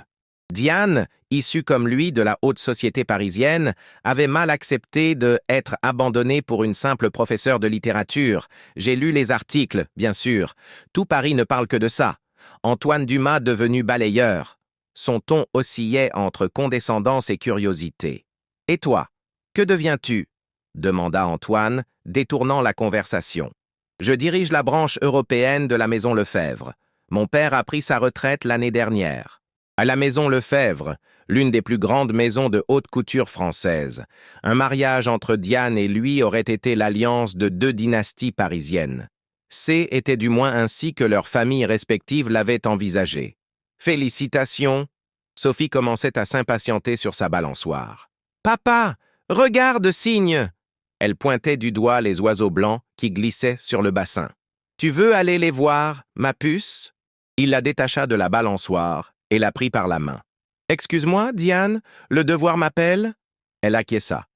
Diane, issue comme lui de la haute société parisienne, avait mal accepté d'être abandonnée pour une simple professeure de littérature. J'ai lu les articles, bien sûr. Tout Paris ne parle que de ça. Antoine Dumas devenu balayeur. Son ton oscillait entre condescendance et curiosité. « Et toi, que deviens-tu » demanda Antoine, détournant la conversation. « Je dirige la branche européenne de la Maison Lefebvre. Mon père a pris sa retraite l'année dernière. À la Maison Lefebvre, l'une des plus grandes maisons de haute couture française, un mariage entre Diane et lui aurait été l'alliance de 2 dynasties parisiennes. C'était du moins ainsi que leurs familles respectives l'avaient envisagé. Félicitations ! Sophie commençait à s'impatienter sur sa balançoire. « Papa, regarde, cygne !» Elle pointait du doigt les oiseaux blancs qui glissaient sur le bassin. « Tu veux aller les voir, ma puce ?» Il la détacha de la balançoire et la prit par la main. « Excuse-moi, Diane, le devoir m'appelle ?» Elle acquiesça,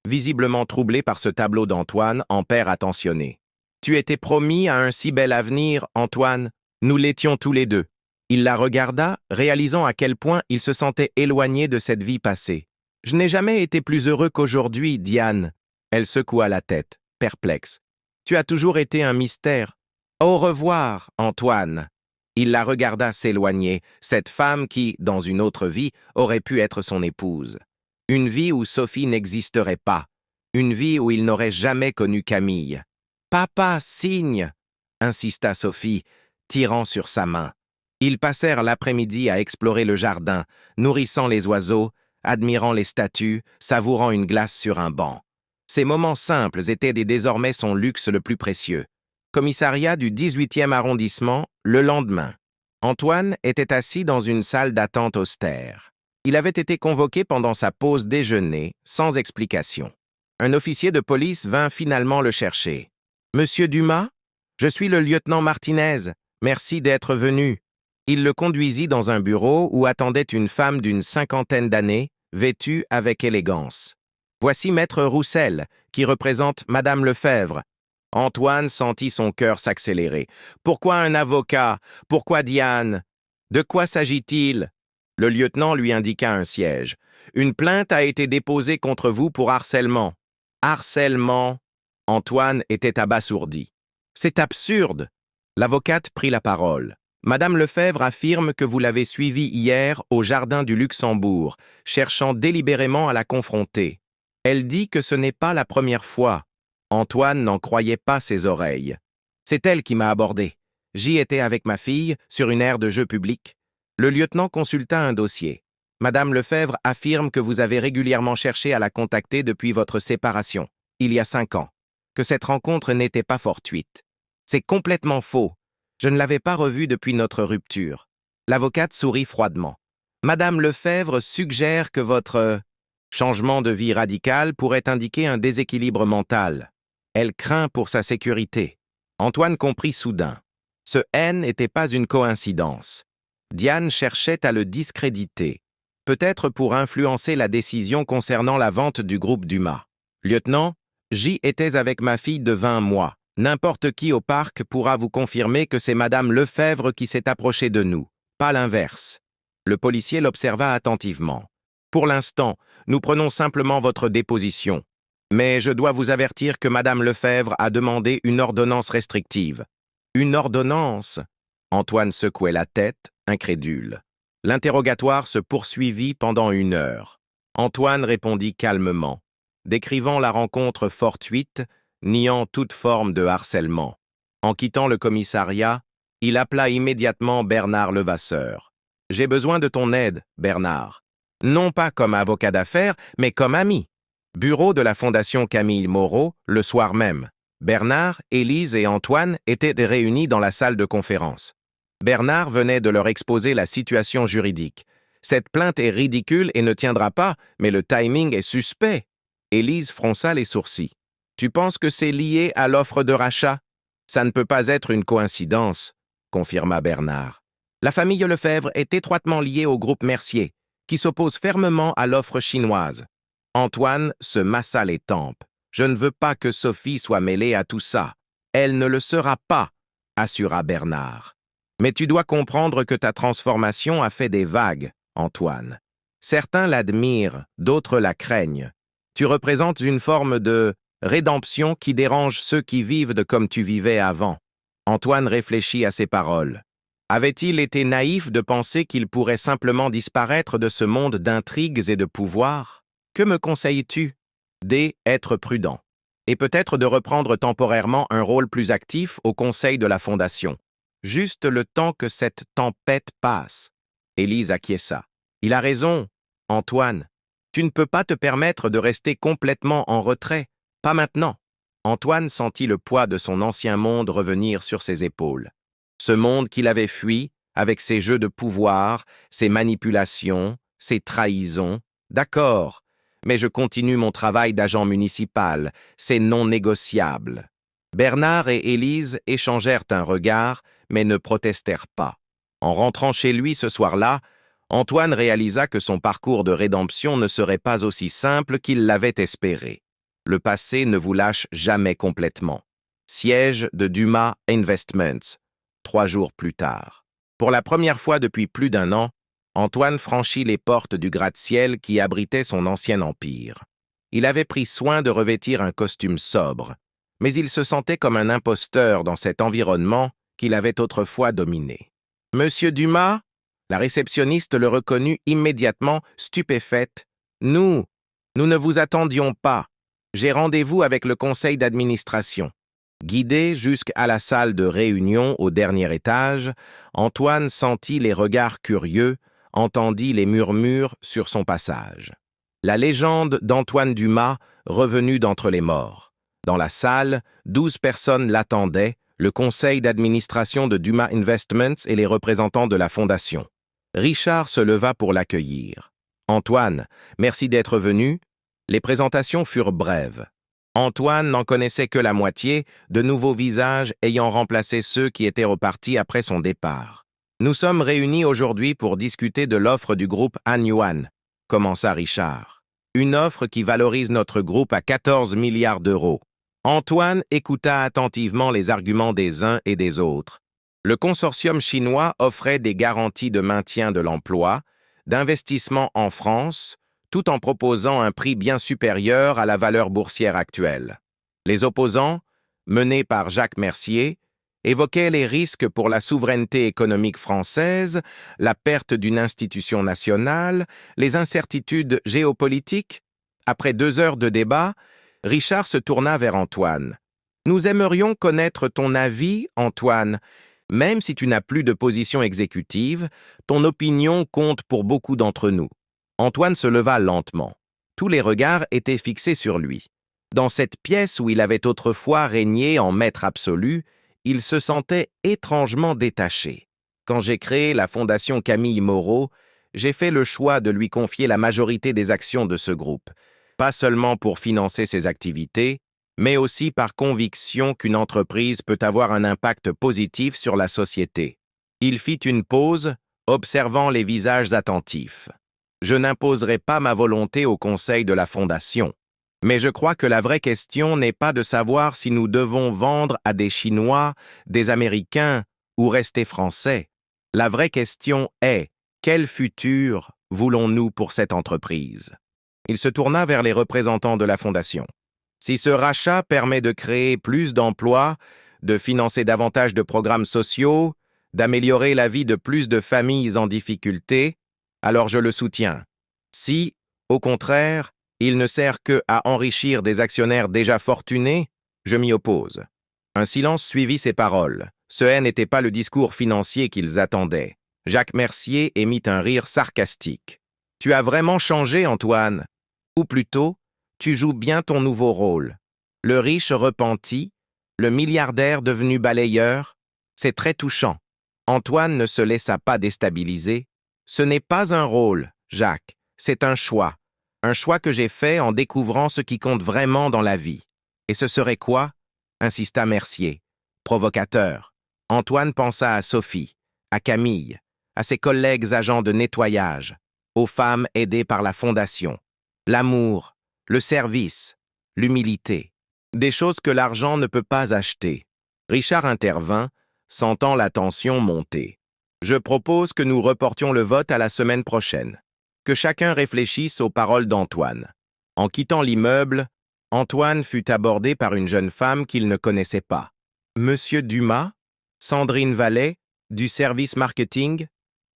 visiblement troublée par ce tableau d'Antoine en père attentionné. « Tu étais promis à un si bel avenir, Antoine. Nous l'étions tous les deux. » Il la regarda, réalisant à quel point il se sentait éloigné de cette vie passée. Je n'ai jamais été plus heureux qu'aujourd'hui, Diane. Elle secoua la tête, perplexe. Tu as toujours été un mystère. Au revoir, Antoine. Il la regarda s'éloigner, cette femme qui, dans une autre vie, aurait pu être son épouse. Une vie où Sophie n'existerait pas. Une vie où il n'aurait jamais connu Camille. Papa, signe, insista Sophie, tirant sur sa main. Ils passèrent l'après-midi à explorer le jardin, nourrissant les oiseaux, admirant les statues, savourant une glace sur un banc. Ces moments simples étaient désormais son luxe le plus précieux. Commissariat du 18e arrondissement, le lendemain. Antoine était assis dans une salle d'attente austère. Il avait été convoqué pendant sa pause déjeuner, sans explication. Un officier de police vint finalement le chercher. « Monsieur Dumas, je suis le lieutenant Martinez. Merci d'être venu. » Il le conduisit dans un bureau où attendait une femme d'une 50aine d'années, vêtue avec élégance. Voici Maître Roussel, qui représente Madame Lefebvre. Antoine sentit son cœur s'accélérer. Pourquoi un avocat? Pourquoi Diane? De quoi s'agit-il? Le lieutenant lui indiqua un siège. Une plainte a été déposée contre vous pour harcèlement. Harcèlement? Antoine était abasourdi. C'est absurde. L'avocate prit la parole. Madame Lefebvre affirme que vous l'avez suivie hier au jardin du Luxembourg, cherchant délibérément à la confronter. Elle dit que ce n'est pas la première fois. Antoine n'en croyait pas ses oreilles. C'est elle qui m'a abordé. J'y étais avec ma fille, sur une aire de jeu public. Le lieutenant consulta un dossier. Madame Lefebvre affirme que vous avez régulièrement cherché à la contacter depuis votre séparation, il y a 5 ans, que cette rencontre n'était pas fortuite. C'est complètement faux. Je ne l'avais pas revue depuis notre rupture. L'avocate sourit froidement. Madame Lefebvre suggère que votre changement de vie radical pourrait indiquer un déséquilibre mental. Elle craint pour sa sécurité. Antoine comprit soudain. Ce N n'était pas une coïncidence. Diane cherchait à le discréditer, peut-être pour influencer la décision concernant la vente du groupe Dumas. Lieutenant, j'y étais avec ma fille de 20 mois. N'importe qui au parc pourra vous confirmer que c'est Madame Lefebvre qui s'est approchée de nous, pas l'inverse. Le policier l'observa attentivement. Pour l'instant, nous prenons simplement votre déposition. Mais je dois vous avertir que Madame Lefebvre a demandé une ordonnance restrictive. Une ordonnance? Antoine secouait la tête, incrédule. L'interrogatoire se poursuivit pendant 1 heure. Antoine répondit calmement, décrivant la rencontre fortuite, niant toute forme de harcèlement. En quittant le commissariat, il appela immédiatement Bernard Levasseur. « J'ai besoin de ton aide, Bernard. Non pas comme avocat d'affaires, mais comme ami. » Bureau de la Fondation Camille Moreau, le soir même. Bernard, Élise et Antoine étaient réunis dans la salle de conférence. Bernard venait de leur exposer la situation juridique. « Cette plainte est ridicule et ne tiendra pas, mais le timing est suspect. » Élise fronça les sourcils. « Tu penses que c'est lié à l'offre de rachat? Ça ne peut pas être une coïncidence, » confirma Bernard. La famille Lefebvre est étroitement liée au groupe Mercier, qui s'oppose fermement à l'offre chinoise. Antoine se massa les tempes. « Je ne veux pas que Sophie soit mêlée à tout ça. Elle ne le sera pas, » assura Bernard. « Mais tu dois comprendre que ta transformation a fait des vagues, Antoine. Certains l'admirent, d'autres la craignent. Tu représentes une forme de rédemption qui dérange ceux qui vivent de comme tu vivais avant. » Antoine réfléchit à ces paroles. Avait-il été naïf de penser qu'il pourrait simplement disparaître de ce monde d'intrigues et de pouvoir? Que me conseilles-tu? Être prudent. Et peut-être de reprendre temporairement un rôle plus actif au conseil de la Fondation. Juste le temps que cette tempête passe. Élise acquiesça. Il a raison, Antoine. Tu ne peux pas te permettre de rester complètement en retrait. Pas maintenant. Antoine sentit le poids de son ancien monde revenir sur ses épaules. Ce monde qu'il avait fui, avec ses jeux de pouvoir, ses manipulations, ses trahisons. D'accord, mais je continue mon travail d'agent municipal, c'est non négociable. Bernard et Élise échangèrent un regard, mais ne protestèrent pas. En rentrant chez lui ce soir-là, Antoine réalisa que son parcours de rédemption ne serait pas aussi simple qu'il l'avait espéré. Le passé ne vous lâche jamais complètement. Siège de Dumas Investments, 3 jours plus tard. Pour la première fois depuis plus d'1 an, Antoine franchit les portes du gratte-ciel qui abritait son ancien empire. Il avait pris soin de revêtir un costume sobre, mais il se sentait comme un imposteur dans cet environnement qu'il avait autrefois dominé. « Monsieur Dumas ?» La réceptionniste le reconnut immédiatement, stupéfaite. « Nous ne vous attendions pas. J'ai rendez-vous avec le conseil d'administration. » Guidé jusqu'à la salle de réunion au dernier étage, Antoine sentit les regards curieux, entendit les murmures sur son passage. La légende d'Antoine Dumas revenue d'entre les morts. Dans la salle, 12 personnes l'attendaient, le conseil d'administration de Dumas Investments et les représentants de la fondation. Richard se leva pour l'accueillir. « Antoine, merci d'être venu. » Les présentations furent brèves. Antoine n'en connaissait que la moitié, de nouveaux visages ayant remplacé ceux qui étaient repartis après son départ. « Nous sommes réunis aujourd'hui pour discuter de l'offre du groupe Han Yuan, » commença Richard. « Une offre qui valorise notre groupe à 14 milliards d'euros. » Antoine écouta attentivement les arguments des uns et des autres. Le consortium chinois offrait des garanties de maintien de l'emploi, d'investissement en France, tout en proposant un prix bien supérieur à la valeur boursière actuelle. Les opposants, menés par Jacques Mercier, évoquaient les risques pour la souveraineté économique française, la perte d'une institution nationale, les incertitudes géopolitiques. Après 2 heures de débat, Richard se tourna vers Antoine. « Nous aimerions connaître ton avis, Antoine. Même si tu n'as plus de position exécutive, ton opinion compte pour beaucoup d'entre nous. » Antoine se leva lentement. Tous les regards étaient fixés sur lui. Dans cette pièce où il avait autrefois régné en maître absolu, il se sentait étrangement détaché. Quand j'ai créé la fondation Camille Moreau, j'ai fait le choix de lui confier la majorité des actions de ce groupe, pas seulement pour financer ses activités, mais aussi par conviction qu'une entreprise peut avoir un impact positif sur la société. Il fit une pause, observant les visages attentifs. Je n'imposerai pas ma volonté au conseil de la fondation. Mais je crois que la vraie question n'est pas de savoir si nous devons vendre à des Chinois, des Américains ou rester français. La vraie question est, quel futur voulons-nous pour cette entreprise? Il se tourna vers les représentants de la fondation. Si ce rachat permet de créer plus d'emplois, de financer davantage de programmes sociaux, d'améliorer la vie de plus de familles en difficulté, alors je le soutiens. Si, au contraire, il ne sert que à enrichir des actionnaires déjà fortunés, je m'y oppose. Un silence suivit ces paroles. Ce n'était pas le discours financier qu'ils attendaient. Jacques Mercier émit un rire sarcastique. « Tu as vraiment changé, Antoine. Ou plutôt, tu joues bien ton nouveau rôle. Le riche repenti, le milliardaire devenu balayeur, c'est très touchant. » Antoine ne se laissa pas déstabiliser. « Ce n'est pas un rôle, Jacques, c'est un choix. Un choix que j'ai fait en découvrant ce qui compte vraiment dans la vie. Et ce serait quoi ?» insista Mercier. Provocateur. Antoine pensa à Sophie, à Camille, à ses collègues agents de nettoyage, aux femmes aidées par la fondation. L'amour, le service, l'humilité. Des choses que l'argent ne peut pas acheter. Richard intervint, sentant la tension monter. « Je propose que nous reportions le vote à la semaine prochaine. Que chacun réfléchisse aux paroles d'Antoine. » En quittant l'immeuble, Antoine fut abordé par une jeune femme qu'il ne connaissait pas. « Monsieur Dumas, Sandrine Vallet, du service marketing,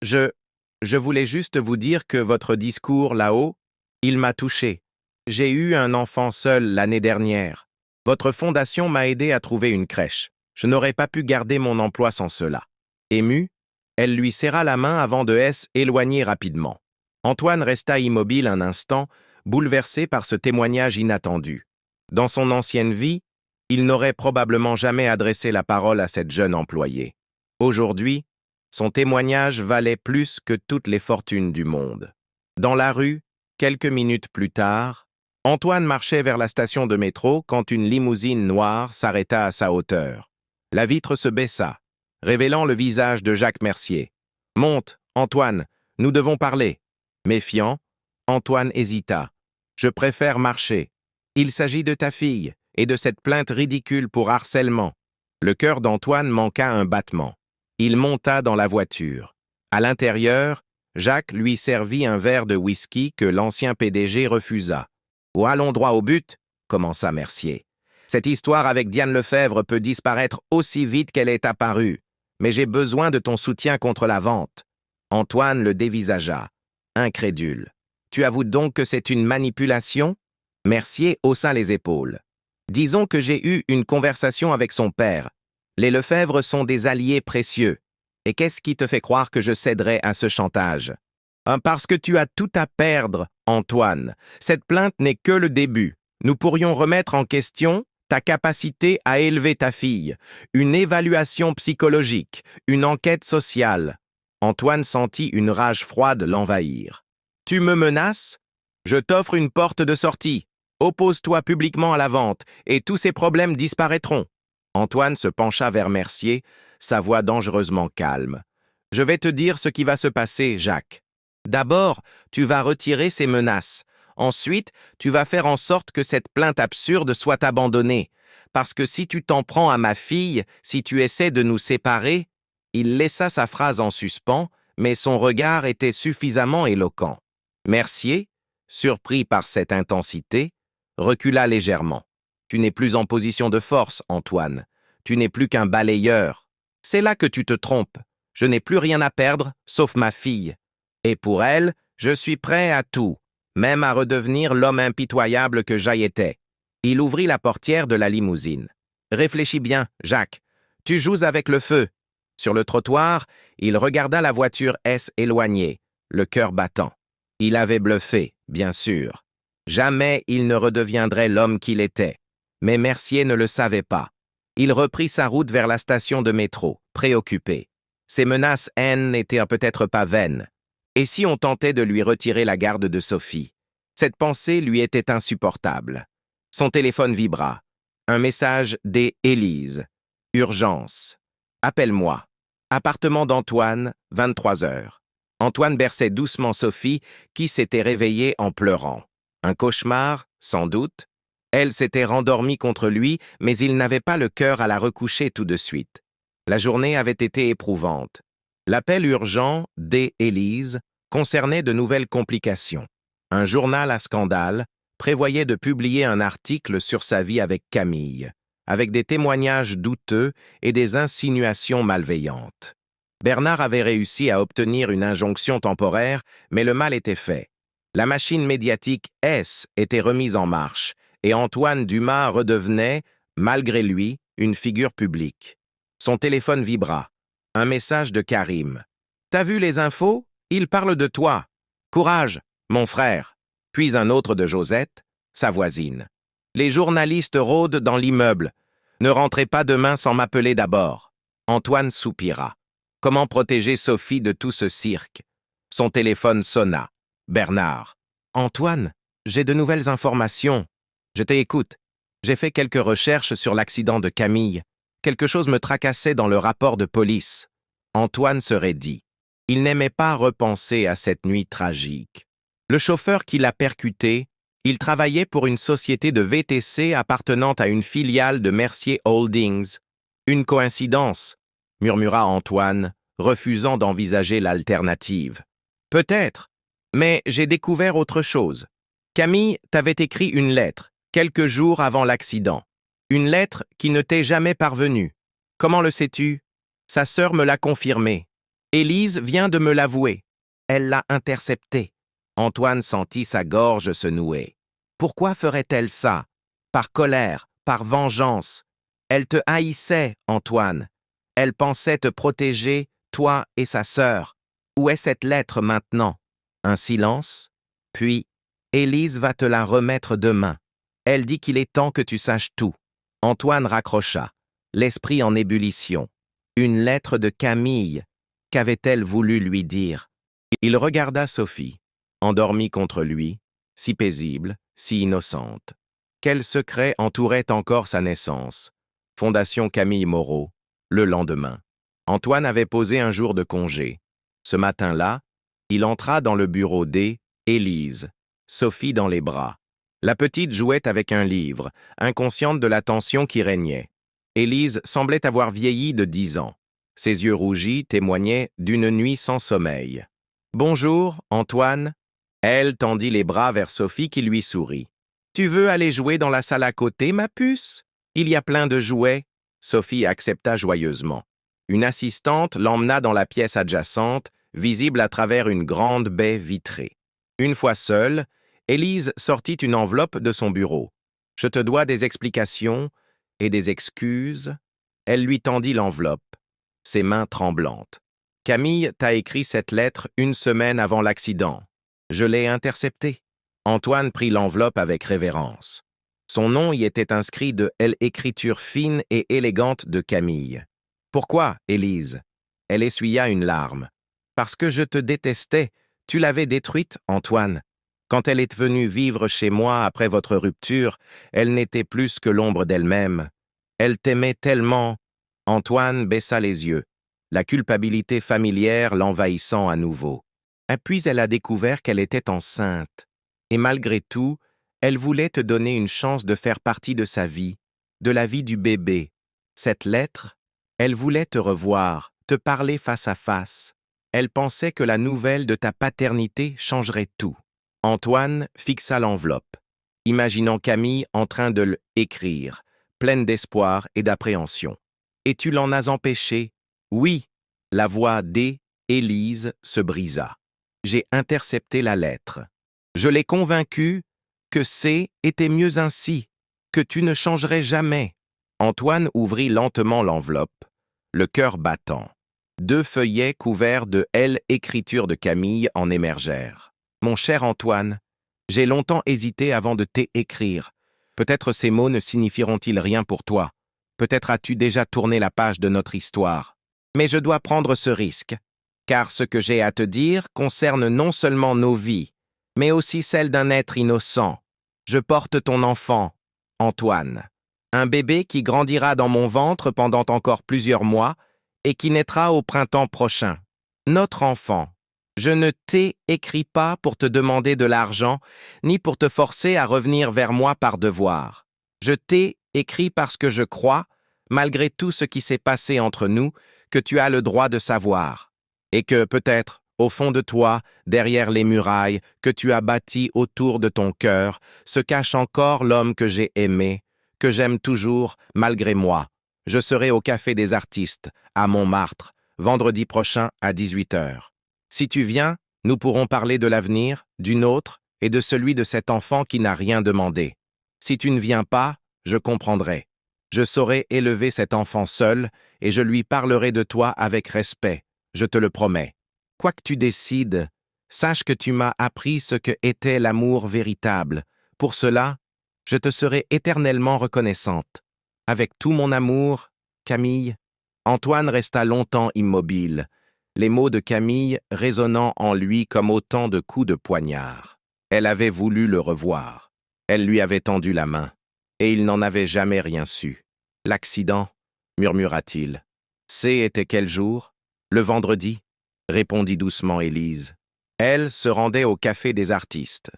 je voulais juste vous dire que votre discours là-haut, il m'a touché. J'ai eu un enfant seul l'année dernière. Votre fondation m'a aidé à trouver une crèche. Je n'aurais pas pu garder mon emploi sans cela. » Émue, elle lui serra la main avant de s'éloigner rapidement. Antoine resta immobile un instant, bouleversé par ce témoignage inattendu. Dans son ancienne vie, il n'aurait probablement jamais adressé la parole à cette jeune employée. Aujourd'hui, son témoignage valait plus que toutes les fortunes du monde. Dans la rue, quelques minutes plus tard, Antoine marchait vers la station de métro quand une limousine noire s'arrêta à sa hauteur. La vitre se baissa, révélant le visage de Jacques Mercier. « Monte, Antoine, nous devons parler. » Méfiant, Antoine hésita. « Je préfère marcher. Il s'agit de ta fille et de cette plainte ridicule pour harcèlement. » Le cœur d'Antoine manqua un battement. Il monta dans la voiture. À l'intérieur, Jacques lui servit un verre de whisky que l'ancien PDG refusa. « Oh, allons droit au but », commença Mercier. « Cette histoire avec Diane Lefebvre peut disparaître aussi vite qu'elle est apparue, mais j'ai besoin de ton soutien contre la vente. » Antoine le dévisagea, incrédule. « Tu avoues donc que c'est une manipulation ?» Mercier haussa les épaules. « Disons que j'ai eu une conversation avec son père. Les Lefebvre sont des alliés précieux. Et qu'est-ce qui te fait croire que je céderai à ce chantage? Parce que tu as tout à perdre, Antoine. Cette plainte n'est que le début. Nous pourrions remettre en question ta capacité à élever ta fille, une évaluation psychologique, une enquête sociale. » Antoine sentit une rage froide l'envahir. « Tu me menaces? Je t'offre une porte de sortie. Oppose-toi publiquement à la vente, et tous ces problèmes disparaîtront. » Antoine se pencha vers Mercier, sa voix dangereusement calme. « Je vais te dire ce qui va se passer, Jacques. D'abord, tu vas retirer ces menaces. Ensuite, tu vas faire en sorte que cette plainte absurde soit abandonnée. Parce que si tu t'en prends à ma fille, si tu essaies de nous séparer... » Il laissa sa phrase en suspens, mais son regard était suffisamment éloquent. Mercier, surpris par cette intensité, recula légèrement. « Tu n'es plus en position de force, Antoine. Tu n'es plus qu'un balayeur. C'est là que tu te trompes. Je n'ai plus rien à perdre, sauf ma fille. Et pour elle, je suis prêt à tout, même à redevenir l'homme impitoyable que j'y étais. » Il ouvrit la portière de la limousine. « Réfléchis bien, Jacques. Tu joues avec le feu. » Sur le trottoir, il regarda la voiture S éloignée, le cœur battant. Il avait bluffé, bien sûr. Jamais il ne redeviendrait l'homme qu'il était. Mais Mercier ne le savait pas. Il reprit sa route vers la station de métro, préoccupé. Ses menaces haines n'étaient peut-être pas vaines. Et si on tentait de lui retirer la garde de Sophie? Cette pensée lui était insupportable. Son téléphone vibra. Un message d'Élise. Urgence. Appelle-moi. Appartement d'Antoine, 23 heures. Antoine berçait doucement Sophie, qui s'était réveillée en pleurant. Un cauchemar, sans doute. Elle s'était rendormie contre lui, mais il n'avait pas le cœur à la recoucher tout de suite. La journée avait été éprouvante. L'appel urgent d'Élise concernait de nouvelles complications. Un journal à scandale prévoyait de publier un article sur sa vie avec Camille, avec des témoignages douteux et des insinuations malveillantes. Bernard avait réussi à obtenir une injonction temporaire, mais le mal était fait. La machine médiatique S était remise en marche, et Antoine Dumas redevenait, malgré lui, une figure publique. Son téléphone vibra. Un message de Karim. « T'as vu les infos? Il parle de toi. Courage, mon frère. » Puis un autre de Josette, sa voisine. « Les journalistes rôdent dans l'immeuble. Ne rentrez pas demain sans m'appeler d'abord. » Antoine soupira. Comment protéger Sophie de tout ce cirque? Son téléphone sonna. Bernard. « Antoine, j'ai de nouvelles informations. Je t'écoute. J'ai fait quelques recherches sur l'accident de Camille. Quelque chose me tracassait dans le rapport de police. » Antoine se raidit. Il n'aimait pas repenser à cette nuit tragique. Le chauffeur qui l'a percuté, il travaillait pour une société de VTC appartenant à une filiale de Mercier Holdings. Une coïncidence, murmura Antoine, refusant d'envisager l'alternative. Peut-être, mais j'ai découvert autre chose. Camille t'avait écrit une lettre, quelques jours avant l'accident. Une lettre qui ne t'est jamais parvenue. Comment le sais-tu? Sa sœur me l'a confirmé. Élise vient de me l'avouer. Elle l'a interceptée. Antoine sentit sa gorge se nouer. Pourquoi ferait-elle ça? Par colère, par vengeance. Elle te haïssait, Antoine. Elle pensait te protéger, toi et sa sœur. Où est cette lettre maintenant? Un silence. Puis, Élise va te la remettre demain. Elle dit qu'il est temps que tu saches tout. Antoine raccrocha, l'esprit en ébullition. Une lettre de Camille. Qu'avait-elle voulu lui dire? Il regarda Sophie, endormie contre lui, si paisible, si innocente. Quel secret entourait encore sa naissance? Fondation Camille Moreau, le lendemain. Antoine avait posé un jour de congé. Ce matin-là, il entra dans le bureau d'Élise, Sophie dans les bras. La petite jouait avec un livre, inconsciente de la tension qui régnait. Élise semblait avoir vieilli de 10 ans. Ses yeux rougis témoignaient d'une nuit sans sommeil. Bonjour, Antoine. Elle tendit les bras vers Sophie qui lui sourit. Tu veux aller jouer dans la salle à côté, ma puce? Il y a plein de jouets. Sophie accepta joyeusement. Une assistante l'emmena dans la pièce adjacente, visible à travers une grande baie vitrée. Une fois seule, Élise sortit une enveloppe de son bureau. « Je te dois des explications et des excuses. » Elle lui tendit l'enveloppe, ses mains tremblantes. « Camille t'a écrit cette lettre une semaine avant l'accident. Je l'ai interceptée. » Antoine prit l'enveloppe avec révérence. Son nom y était inscrit de l'écriture fine et élégante de Camille. « Pourquoi, Élise ?» Elle essuya une larme. « Parce que je te détestais. Tu l'avais détruite, Antoine. Quand elle est venue vivre chez moi après votre rupture, elle n'était plus que l'ombre d'elle-même. Elle t'aimait tellement. » Antoine baissa les yeux, la culpabilité familière l'envahissant à nouveau. Puis elle a découvert qu'elle était enceinte. Et malgré tout, elle voulait te donner une chance de faire partie de sa vie, de la vie du bébé. Cette lettre, elle voulait te revoir, te parler face à face. Elle pensait que la nouvelle de ta paternité changerait tout. Antoine fixa l'enveloppe, imaginant Camille en train de l'écrire, pleine d'espoir et d'appréhension. « Et tu l'en as empêché? » « Oui. » La voix d'Élise se brisa. « J'ai intercepté la lettre. Je l'ai convaincue que était mieux ainsi, que tu ne changerais jamais. » Antoine ouvrit lentement l'enveloppe, le cœur battant. 2 feuillets couverts de l'écriture de Camille en émergèrent. « Mon cher Antoine, j'ai longtemps hésité avant de t'écrire. Peut-être ces mots ne signifieront-ils rien pour toi. Peut-être as-tu déjà tourné la page de notre histoire. Mais je dois prendre ce risque, car ce que j'ai à te dire concerne non seulement nos vies, mais aussi celle d'un être innocent. Je porte ton enfant, Antoine, un bébé qui grandira dans mon ventre pendant encore plusieurs mois et qui naîtra au printemps prochain. Notre enfant. Je ne t'écris pas pour te demander de l'argent, ni pour te forcer à revenir vers moi par devoir. Je t'écris parce que je crois, malgré tout ce qui s'est passé entre nous, que tu as le droit de savoir, et que peut-être, au fond de toi, derrière les murailles que tu as bâties autour de ton cœur, se cache encore l'homme que j'ai aimé, que j'aime toujours, malgré moi. Je serai au Café des Artistes, à Montmartre, vendredi prochain à 18h. Si tu viens, nous pourrons parler de l'avenir, du nôtre et de celui de cet enfant qui n'a rien demandé. Si tu ne viens pas, je comprendrai. Je saurai élever cet enfant seul et je lui parlerai de toi avec respect, je te le promets. Quoi que tu décides, sache que tu m'as appris ce que était l'amour véritable. Pour cela, je te serai éternellement reconnaissante. Avec tout mon amour, Camille. » Antoine resta longtemps immobile, les mots de Camille résonnant en lui comme autant de coups de poignard. Elle avait voulu le revoir. Elle lui avait tendu la main. Et il n'en avait jamais rien su. « L'accident, murmura-t-il. Était quel jour? Le vendredi, répondit doucement Élise. Elle se rendait au Café des Artistes.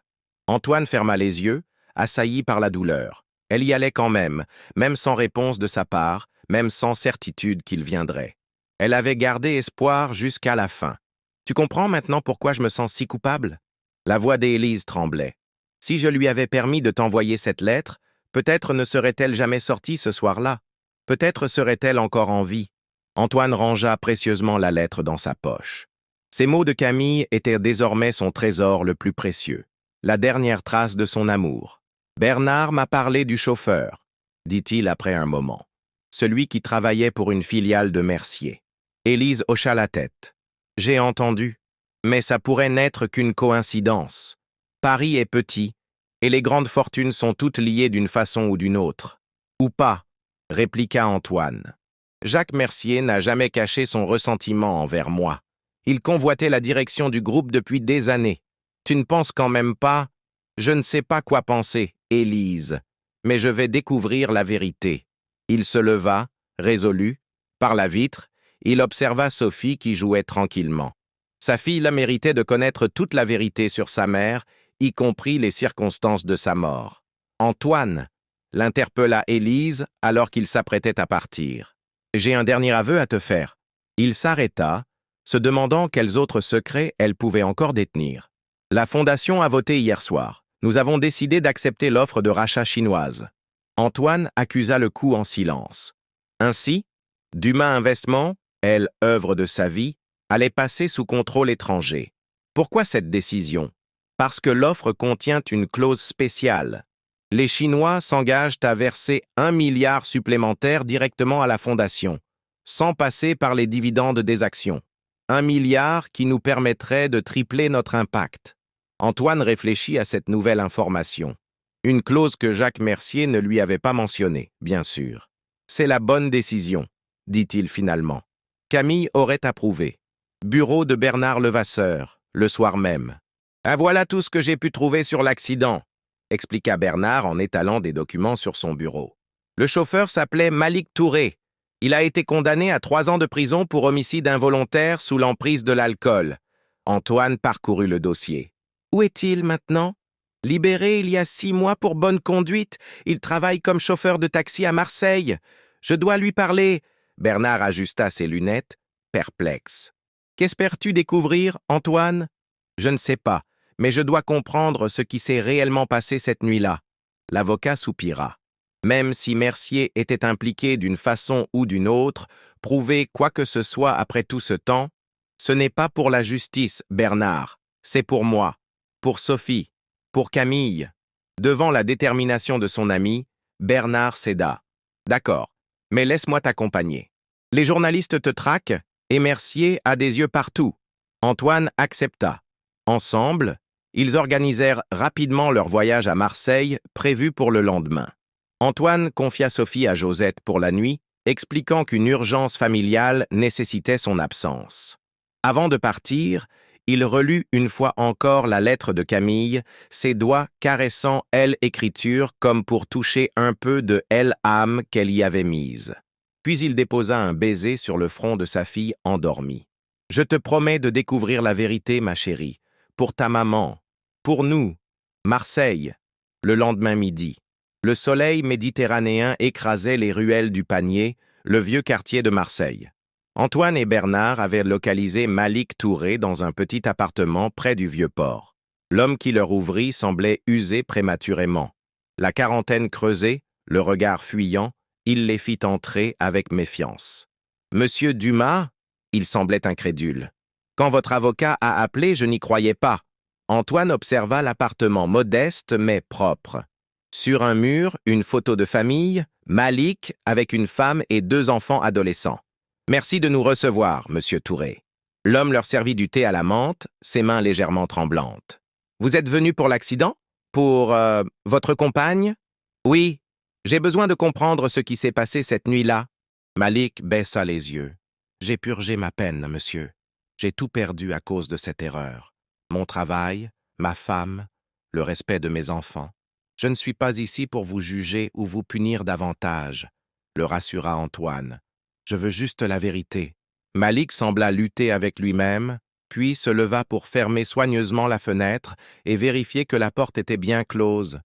Antoine ferma les yeux, assailli par la douleur. Elle y allait quand même sans réponse de sa part, même sans certitude qu'il viendrait. Elle avait gardé espoir jusqu'à la fin. « Tu comprends maintenant pourquoi je me sens si coupable ?» La voix d'Élise tremblait. « Si je lui avais permis de t'envoyer cette lettre, peut-être ne serait-elle jamais sortie ce soir-là. Peut-être serait-elle encore en vie. » Antoine rangea précieusement la lettre dans sa poche. Ces mots de Camille étaient désormais son trésor le plus précieux, la dernière trace de son amour. « Bernard m'a parlé du chauffeur, » dit-il après un moment. « Celui qui travaillait pour une filiale de Mercier. » Élise hocha la tête. « J'ai entendu, mais ça pourrait n'être qu'une coïncidence. Paris est petit, et les grandes fortunes sont toutes liées d'une façon ou d'une autre. »« Ou pas, » répliqua Antoine. « Jacques Mercier n'a jamais caché son ressentiment envers moi. Il convoitait la direction du groupe depuis des années. Tu ne penses quand même pas? Je ne sais pas quoi penser, Élise, mais je vais découvrir la vérité. » Il se leva, résolu. Par la vitre, il observa Sophie qui jouait tranquillement. Sa fille la méritait de connaître toute la vérité sur sa mère, y compris les circonstances de sa mort. « Antoine !» l'interpella Élise alors qu'il s'apprêtait à partir. « J'ai un dernier aveu à te faire. » Il s'arrêta, se demandant quels autres secrets elle pouvait encore détenir. La Fondation a voté hier soir. Nous avons décidé d'accepter l'offre de rachat chinoise. Antoine accusa le coup en silence. Ainsi, Dumas Investment, elle, œuvre de sa vie, allait passer sous contrôle étranger. Pourquoi cette décision? Parce que l'offre contient une clause spéciale. Les Chinois s'engagent à verser 1 milliard supplémentaire directement à la Fondation, sans passer par les dividendes des actions. 1 milliard qui nous permettrait de tripler notre impact. Antoine réfléchit à cette nouvelle information. Une clause que Jacques Mercier ne lui avait pas mentionnée, bien sûr. C'est la bonne décision, dit-il finalement. Camille aurait approuvé. Bureau de Bernard Levasseur, le soir même. « Ah, voilà tout ce que j'ai pu trouver sur l'accident », expliqua Bernard en étalant des documents sur son bureau. Le chauffeur s'appelait Malik Touré. Il a été condamné à 3 ans de prison pour homicide involontaire sous l'emprise de l'alcool. Antoine parcourut le dossier. Où est-il maintenant? Libéré il y a 6 mois pour bonne conduite. Il travaille comme chauffeur de taxi à Marseille. Je dois lui parler. Bernard ajusta ses lunettes, perplexe. Qu'espères-tu découvrir, Antoine? Je ne sais pas, mais je dois comprendre ce qui s'est réellement passé cette nuit-là. L'avocat soupira. Même si Mercier était impliqué d'une façon ou d'une autre, prouver quoi que ce soit après tout ce temps, ce n'est pas pour la justice, Bernard, c'est pour moi, pour Sophie, pour Camille. Devant la détermination de son ami, Bernard céda. D'accord, mais laisse-moi t'accompagner. Les journalistes te traquent et Mercier a des yeux partout. Antoine accepta. Ensemble, ils organisèrent rapidement leur voyage à Marseille, prévu pour le lendemain. Antoine confia Sophie à Josette pour la nuit, expliquant qu'une urgence familiale nécessitait son absence. Avant de partir, il relut une fois encore la lettre de Camille, ses doigts caressant l'écriture comme pour toucher un peu de l'âme qu'elle y avait mise. Puis il déposa un baiser sur le front de sa fille endormie. « Je te promets de découvrir la vérité, ma chérie, pour ta maman, pour nous, Marseille. » Le lendemain midi. Le soleil méditerranéen écrasait les ruelles du Panier, le vieux quartier de Marseille. Antoine et Bernard avaient localisé Malik Touré dans un petit appartement près du Vieux-Port. L'homme qui leur ouvrit semblait usé prématurément. La quarantaine creusée, le regard fuyant, il les fit entrer avec méfiance. « Monsieur Dumas ?» Il semblait incrédule. « Quand votre avocat a appelé, je n'y croyais pas. » Antoine observa l'appartement modeste mais propre. Sur un mur, une photo de famille, Malik avec une femme et 2 enfants adolescents. « Merci de nous recevoir, monsieur Touré. » L'homme leur servit du thé à la menthe, ses mains légèrement tremblantes. « Vous êtes venu pour l'accident? Pour, votre compagne? »« Oui, j'ai besoin de comprendre ce qui s'est passé cette nuit-là. » Malik baissa les yeux. « J'ai purgé ma peine, monsieur. J'ai tout perdu à cause de cette erreur. Mon travail, ma femme, le respect de mes enfants. Je ne suis pas ici pour vous juger ou vous punir davantage, » le rassura Antoine. « Je veux juste la vérité. » Malik sembla lutter avec lui-même, puis se leva pour fermer soigneusement la fenêtre et vérifier que la porte était bien close.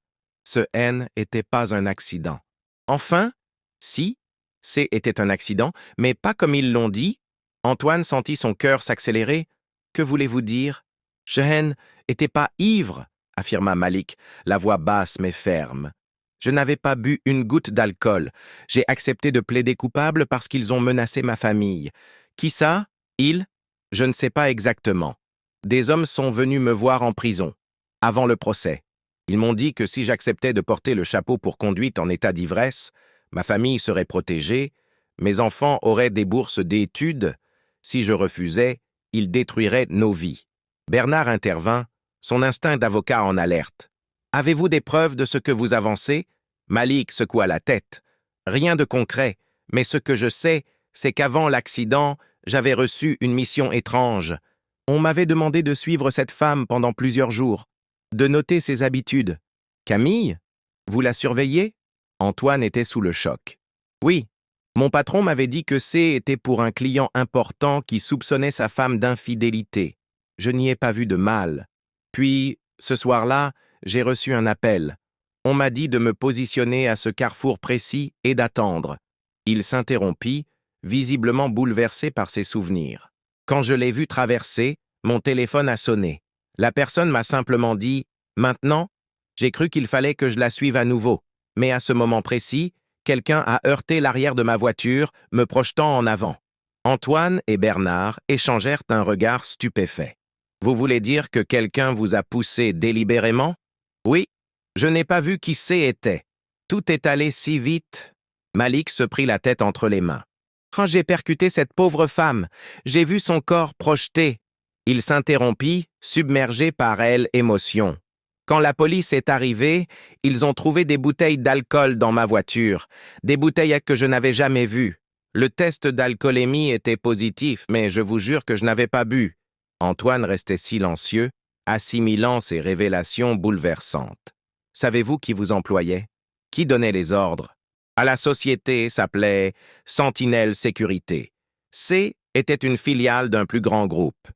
Ce N n'était pas un accident. Enfin, si, C était un accident, mais pas comme ils l'ont dit. Antoine sentit son cœur s'accélérer. « Que voulez-vous dire? Chehen n'était pas ivre, » affirma Malik, la voix basse mais ferme. « Je n'avais pas bu une goutte d'alcool. J'ai accepté de plaider coupable parce qu'ils ont menacé ma famille. Qui ça? Ils? Je ne sais pas exactement. Des hommes sont venus me voir en prison, avant le procès. Ils m'ont dit que si j'acceptais de porter le chapeau pour conduite en état d'ivresse, ma famille serait protégée, mes enfants auraient des bourses d'études. Si je refusais, ils détruiraient nos vies. » Bernard intervint, son instinct d'avocat en alerte. « Avez-vous des preuves de ce que vous avancez ?» Malik secoua la tête. « Rien de concret, mais ce que je sais, c'est qu'avant l'accident, j'avais reçu une mission étrange. On m'avait demandé de suivre cette femme pendant plusieurs jours, de noter ses habitudes. Camille? Vous la surveillez? » Antoine était sous le choc. « Oui, mon patron m'avait dit que C était pour un client important qui soupçonnait sa femme d'infidélité. Je n'y ai pas vu de mal. Puis, ce soir-là, j'ai reçu un appel. On m'a dit de me positionner à ce carrefour précis et d'attendre. » Il s'interrompit, visiblement bouleversé par ses souvenirs. Quand je l'ai vu traverser, mon téléphone a sonné. La personne m'a simplement dit « Maintenant ?» J'ai cru qu'il fallait que je la suive à nouveau. Mais à ce moment précis, quelqu'un a heurté l'arrière de ma voiture, me projetant en avant. Antoine et Bernard échangèrent un regard stupéfait. « Vous voulez dire que quelqu'un vous a poussé délibérément ?»« Oui, je n'ai pas vu qui c'était. Tout est allé si vite. » Malik se prit la tête entre les mains. « Quand j'ai percuté cette pauvre femme, j'ai vu son corps projeté. » Il s'interrompit, submergé par elle émotion. Quand la police est arrivée, ils ont trouvé des bouteilles d'alcool dans ma voiture, des bouteilles que je n'avais jamais vues. Le test d'alcoolémie était positif, mais je vous jure que je n'avais pas bu. Antoine restait silencieux, assimilant ces révélations bouleversantes. Savez-vous qui vous employait? Qui donnait les ordres? À la société s'appelait Sentinelle Sécurité. C était une filiale d'un plus grand groupe.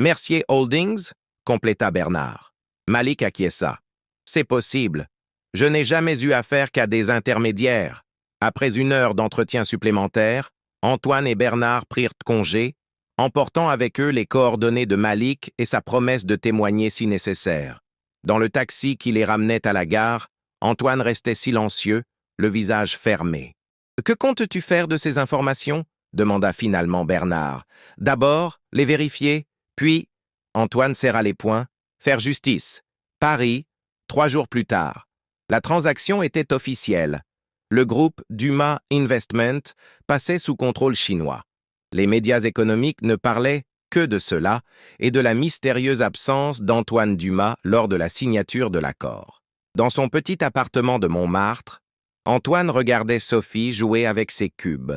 Mercier Holdings, compléta Bernard. Malik acquiesça. C'est possible. Je n'ai jamais eu affaire qu'à des intermédiaires. Après 1 heure d'entretien supplémentaire, Antoine et Bernard prirent congé, emportant avec eux les coordonnées de Malik et sa promesse de témoigner si nécessaire. Dans le taxi qui les ramenait à la gare, Antoine restait silencieux, le visage fermé. « Que comptes-tu faire de ces informations ?» demanda finalement Bernard. « D'abord, les vérifier, puis… » Antoine serra les poings. « Faire justice. Paris, 3 jours plus tard. La transaction était officielle. Le groupe Dumas Investment passait sous contrôle chinois. Les médias économiques ne parlaient que de cela et de la mystérieuse absence d'Antoine Dumas lors de la signature de l'accord. Dans son petit appartement de Montmartre, Antoine regardait Sophie jouer avec ses cubes.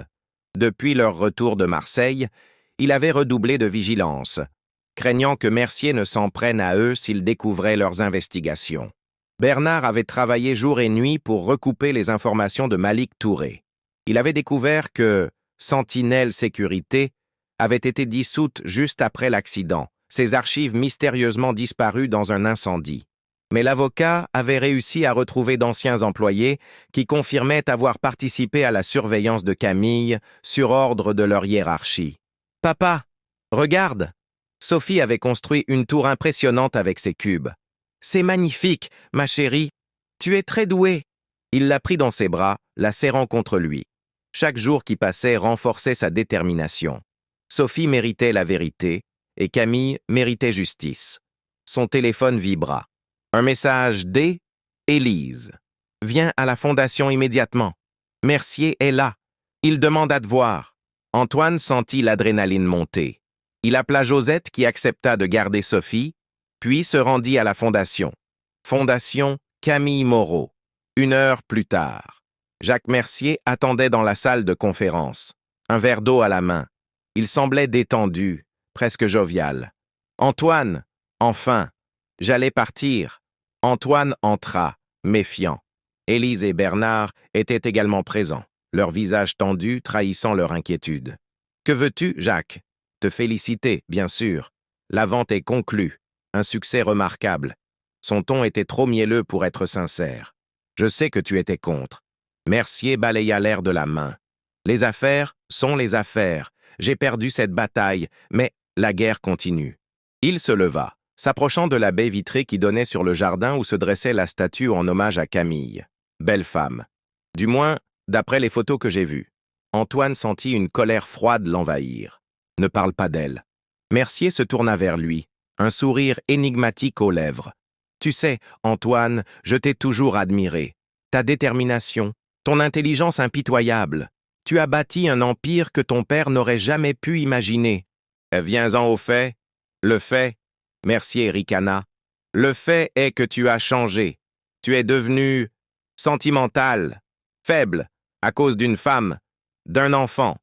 Depuis leur retour de Marseille, il avait redoublé de vigilance, craignant que Mercier ne s'en prenne à eux s'ils découvraient leurs investigations. Bernard avait travaillé jour et nuit pour recouper les informations de Malik Touré. Il avait découvert que Sentinelle Sécurité avait été dissoute juste après l'accident, ses archives mystérieusement disparues dans un incendie. Mais l'avocat avait réussi à retrouver d'anciens employés qui confirmaient avoir participé à la surveillance de Camille sur ordre de leur hiérarchie. « Papa, regarde !» Sophie avait construit une tour impressionnante avec ses cubes. « C'est magnifique, ma chérie. Tu es très douée. » Il la prit dans ses bras, la serrant contre lui. Chaque jour qui passait renforçait sa détermination. Sophie méritait la vérité et Camille méritait justice. Son téléphone vibra. Un message d'« Élise. Viens à la fondation immédiatement. Mercier est là. Il demande à te voir. » Antoine sentit l'adrénaline monter. Il appela Josette qui accepta de garder Sophie, puis se rendit à la fondation. Fondation Camille Moreau. 1 heure plus tard. Jacques Mercier attendait dans la salle de conférence, un verre d'eau à la main. Il semblait détendu, presque jovial. « Antoine, enfin, j'allais partir. » Antoine entra, méfiant. Élise et Bernard étaient également présents, leurs visages tendus trahissant leur inquiétude. « Que veux-tu, Jacques ? » « Te féliciter, bien sûr. La vente est conclue. Un succès remarquable. » Son ton était trop mielleux pour être sincère. « Je sais que tu étais contre. » Mercier balaya l'air de la main. « Les affaires sont les affaires. J'ai perdu cette bataille, mais la guerre continue. » Il se leva, s'approchant de la baie vitrée qui donnait sur le jardin où se dressait la statue en hommage à Camille. Belle femme. Du moins, d'après les photos que j'ai vues. Antoine sentit une colère froide l'envahir. Ne parle pas d'elle. Mercier se tourna vers lui, un sourire énigmatique aux lèvres. Tu sais, Antoine, je t'ai toujours admiré. Ta détermination, ton intelligence impitoyable. Tu as bâti un empire que ton père n'aurait jamais pu imaginer. Viens-en au fait. Le fait, Mercier ricana. Le fait est que tu as changé. Tu es devenu sentimental, faible, à cause d'une femme, d'un enfant.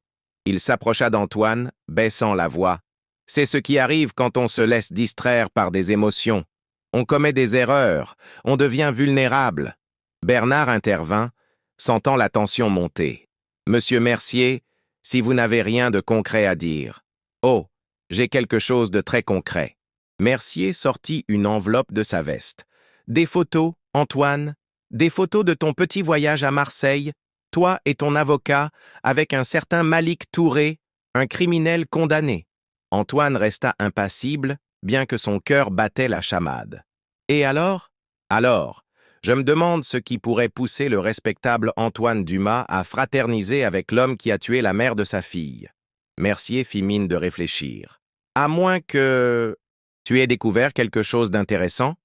Il s'approcha d'Antoine, baissant la voix. C'est ce qui arrive quand on se laisse distraire par des émotions. On commet des erreurs, on devient vulnérable. Bernard intervint, sentant la tension monter. Monsieur Mercier, si vous n'avez rien de concret à dire. Oh, j'ai quelque chose de très concret. Mercier sortit une enveloppe de sa veste. Des photos, Antoine, des photos de ton petit voyage à Marseille, toi et ton avocat, avec un certain Malik Touré, un criminel condamné. Antoine resta impassible, bien que son cœur battait la chamade. Et alors? Alors, je me demande ce qui pourrait pousser le respectable Antoine Dumas à fraterniser avec l'homme qui a tué la mère de sa fille. Mercier fit mine de réfléchir. À moins que... Tu aies découvert quelque chose d'intéressant?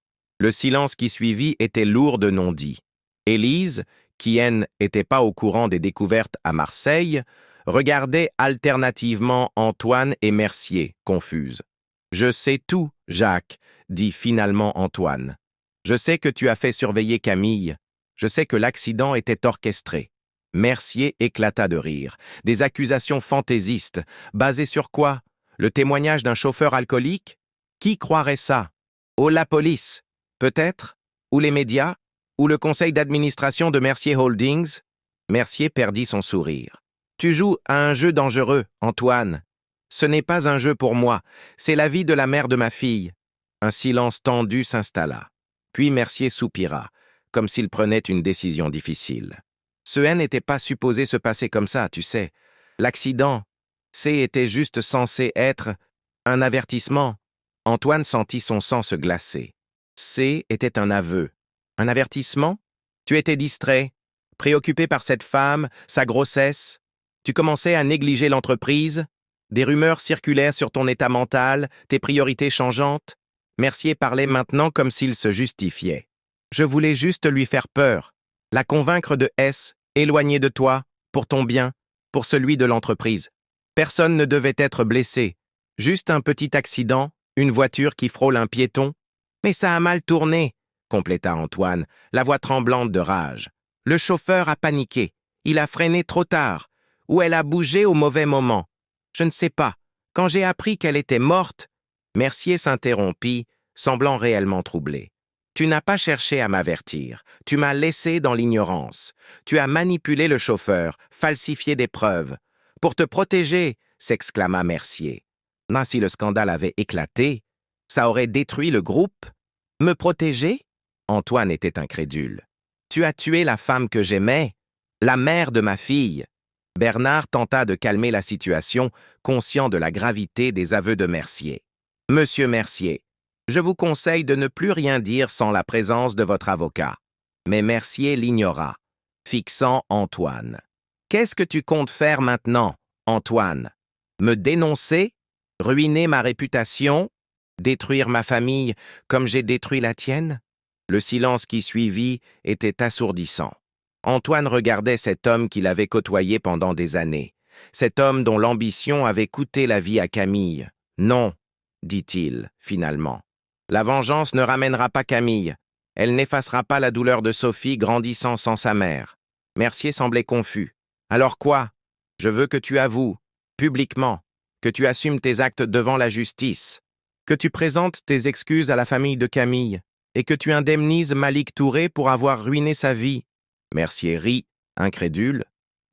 Le silence qui suivit était lourd de non-dits. Élise, qui elle n'était pas au courant des découvertes à Marseille, regardait alternativement Antoine et Mercier, confuse. « Je sais tout, Jacques, » dit finalement Antoine. « Je sais que tu as fait surveiller Camille. Je sais que l'accident était orchestré. » Mercier éclata de rire. Des accusations fantaisistes. Basées sur quoi? Le témoignage d'un chauffeur alcoolique? Qui croirait ça? Oh, la police, peut-être? Ou les médias? Ou le conseil d'administration de Mercier Holdings? Mercier perdit son sourire. Tu joues à un jeu dangereux, Antoine. Ce n'est pas un jeu pour moi, c'est la vie de la mère de ma fille. Un silence tendu s'installa. Puis Mercier soupira, comme s'il prenait une décision difficile. Ce n'était pas supposé se passer comme ça, tu sais. L'accident, était juste censé être un avertissement. Antoine sentit son sang se glacer. Était un aveu. Un avertissement? Tu étais distrait, préoccupé par cette femme, sa grossesse. Tu commençais à négliger l'entreprise. Des rumeurs circulaient sur ton état mental, tes priorités changeantes. Mercier parlait maintenant comme s'il se justifiait. Je voulais juste lui faire peur, la convaincre de éloigner de toi, pour ton bien, pour celui de l'entreprise. Personne ne devait être blessé. Juste un petit accident, une voiture qui frôle un piéton. Mais ça a mal tourné, compléta Antoine, la voix tremblante de rage. Le chauffeur a paniqué. Il a freiné trop tard. Ou elle a bougé au mauvais moment. Je ne sais pas. Quand j'ai appris qu'elle était morte, Mercier s'interrompit, semblant réellement troublé. Tu n'as pas cherché à m'avertir. Tu m'as laissé dans l'ignorance. Tu as manipulé le chauffeur, falsifié des preuves. Pour te protéger, s'exclama Mercier. Mais si le scandale avait éclaté, ça aurait détruit le groupe. Me protéger? Antoine était incrédule. Tu as tué la femme que j'aimais, la mère de ma fille. Bernard tenta de calmer la situation, conscient de la gravité des aveux de Mercier. Monsieur Mercier, je vous conseille de ne plus rien dire sans la présence de votre avocat. Mais Mercier l'ignora, fixant Antoine. Qu'est-ce que tu comptes faire maintenant, Antoine? Me dénoncer? Ruiner ma réputation? Détruire ma famille comme j'ai détruit la tienne? Le silence qui suivit était assourdissant. Antoine regardait cet homme qu'il avait côtoyé pendant des années, cet homme dont l'ambition avait coûté la vie à Camille. Non, dit-il, finalement. La vengeance ne ramènera pas Camille. Elle n'effacera pas la douleur de Sophie grandissant sans sa mère. Mercier semblait confus. Alors quoi? Je veux que tu avoues, publiquement, que tu assumes tes actes devant la justice, que tu présentes tes excuses à la famille de Camille et que tu indemnises Malik Touré pour avoir ruiné sa vie. Mercier rit, incrédule.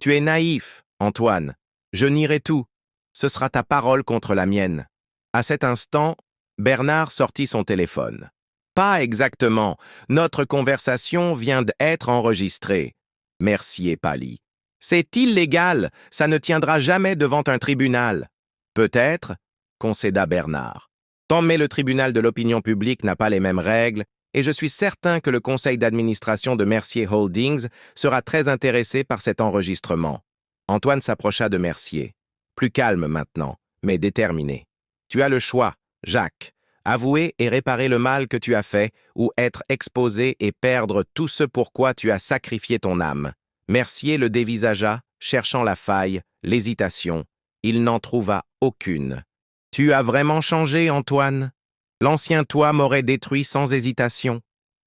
Tu es naïf, Antoine. Je nierai tout. Ce sera ta parole contre la mienne. À cet instant, Bernard sortit son téléphone. Pas exactement. Notre conversation vient d'être enregistrée. Mercier pâlit. C'est illégal. Ça ne tiendra jamais devant un tribunal. Peut-être, concéda Bernard. Tant mais le tribunal de l'opinion publique n'a pas les mêmes règles, et je suis certain que le conseil d'administration de Mercier Holdings sera très intéressé par cet enregistrement. Antoine s'approcha de Mercier. Plus calme maintenant, mais déterminé. Tu as le choix, Jacques. Avouer et réparer le mal que tu as fait, ou être exposé et perdre tout ce pourquoi tu as sacrifié ton âme. Mercier le dévisagea, cherchant la faille, l'hésitation. Il n'en trouva aucune. Tu as vraiment changé, Antoine? L'ancien toi m'aurait détruit sans hésitation.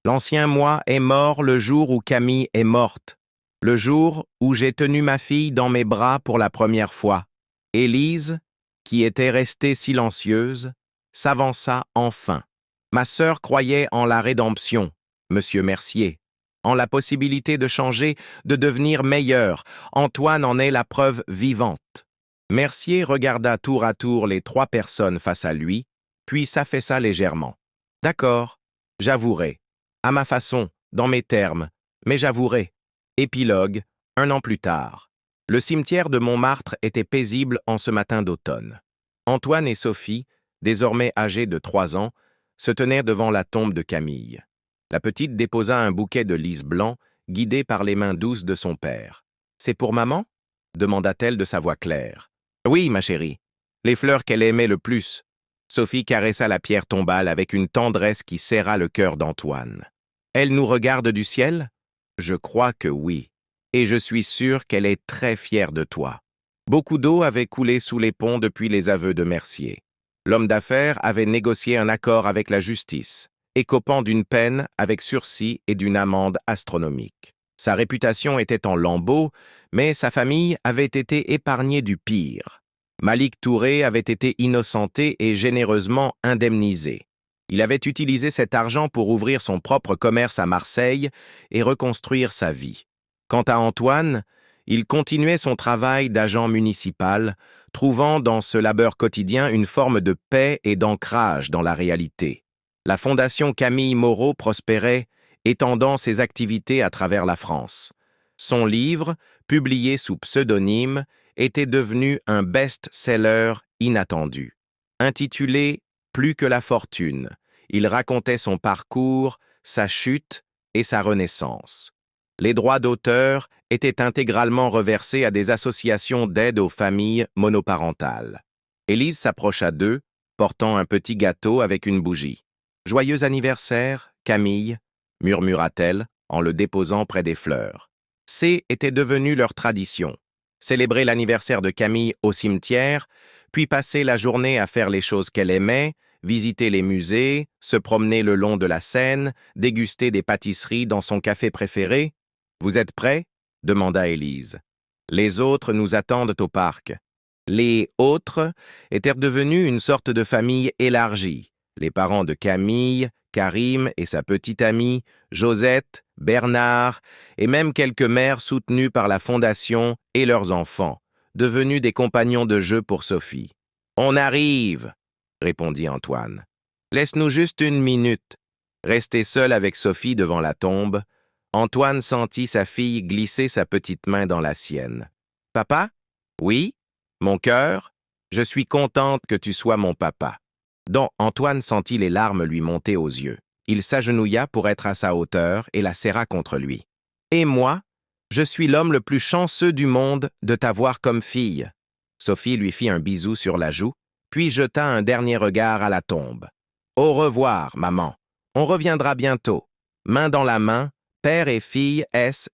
L'ancien moi est mort le jour où Camille est morte. Le jour où j'ai tenu ma fille dans mes bras pour la première fois. Élise, qui était restée silencieuse, s'avança enfin. Ma sœur croyait en la rédemption, monsieur Mercier, en la possibilité de changer, de devenir meilleur. Antoine en est la preuve vivante. Mercier regarda tour à tour les trois personnes face à lui, puis s'affaissa légèrement. D'accord, j'avouerai. À ma façon, dans mes termes, mais j'avouerai. Épilogue, 1 an plus tard. Le cimetière de Montmartre était paisible en ce matin d'automne. Antoine et Sophie, désormais âgés de 3 ans, se tenaient devant la tombe de Camille. La petite déposa un bouquet de lys blanc, guidée par les mains douces de son père. « C'est pour maman » demanda-t-elle de sa voix claire. « Oui, ma chérie. Les fleurs qu'elle aimait le plus. » Sophie caressa la pierre tombale avec une tendresse qui serra le cœur d'Antoine. « Elle nous regarde du ciel » ? Je crois que oui. Et je suis sûr qu'elle est très fière de toi. Beaucoup d'eau avait coulé sous les ponts depuis les aveux de Mercier. L'homme d'affaires avait négocié un accord avec la justice, écopant d'une peine avec sursis et d'une amende astronomique. Sa réputation était en lambeaux, mais sa famille avait été épargnée du pire. Malik Touré avait été innocenté et généreusement indemnisé. Il avait utilisé cet argent pour ouvrir son propre commerce à Marseille et reconstruire sa vie. Quant à Antoine, il continuait son travail d'agent municipal, trouvant dans ce labeur quotidien une forme de paix et d'ancrage dans la réalité. La Fondation Camille Moreau prospérait, étendant ses activités à travers la France. Son livre, publié sous pseudonyme, était devenu un best-seller inattendu. Intitulé « Plus que la fortune », il racontait son parcours, sa chute et sa renaissance. Les droits d'auteur étaient intégralement reversés à des associations d'aide aux familles monoparentales. Élise s'approcha d'eux, portant un petit gâteau avec une bougie. « Joyeux anniversaire, Camille » murmura-t-elle en le déposant près des fleurs. Était devenu leur tradition. Célébrer l'anniversaire de Camille au cimetière, puis passer la journée à faire les choses qu'elle aimait, visiter les musées, se promener le long de la Seine, déguster des pâtisseries dans son café préféré. « Vous êtes prêts » demanda Élise. « Les autres nous attendent au parc. » Les autres étaient devenus une sorte de famille élargie. Les parents de Camille, Karim et sa petite amie, Josette, Bernard, et même quelques mères soutenues par la Fondation et leurs enfants, devenus des compagnons de jeu pour Sophie. « On arrive !» répondit Antoine. « Laisse-nous juste une minute. » Resté seul avec Sophie devant la tombe, Antoine sentit sa fille glisser sa petite main dans la sienne. « Papa ? Oui ? Mon cœur ? Je suis contente que tu sois mon papa. » Donc Antoine sentit les larmes lui monter aux yeux. Il s'agenouilla pour être à sa hauteur et la serra contre lui. « Et moi ? Je suis l'homme le plus chanceux du monde de t'avoir comme fille. » Sophie lui fit un bisou sur la joue, puis jeta un dernier regard à la tombe. « Au revoir, maman. On reviendra bientôt. » Main dans la main, père et fille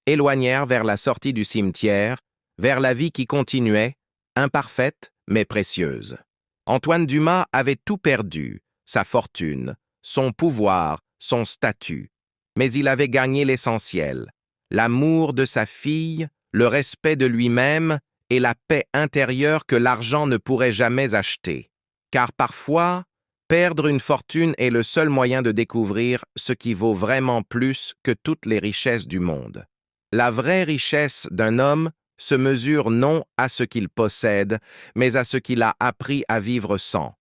éloignèrent vers la sortie du cimetière, vers la vie qui continuait, imparfaite mais précieuse. Antoine Dumas avait tout perdu, sa fortune, son pouvoir, son statut. Mais il avait gagné l'essentiel, l'amour de sa fille, le respect de lui-même et la paix intérieure que l'argent ne pourrait jamais acheter. Car parfois, perdre une fortune est le seul moyen de découvrir ce qui vaut vraiment plus que toutes les richesses du monde. La vraie richesse d'un homme se mesure non à ce qu'il possède, mais à ce qu'il a appris à vivre sans.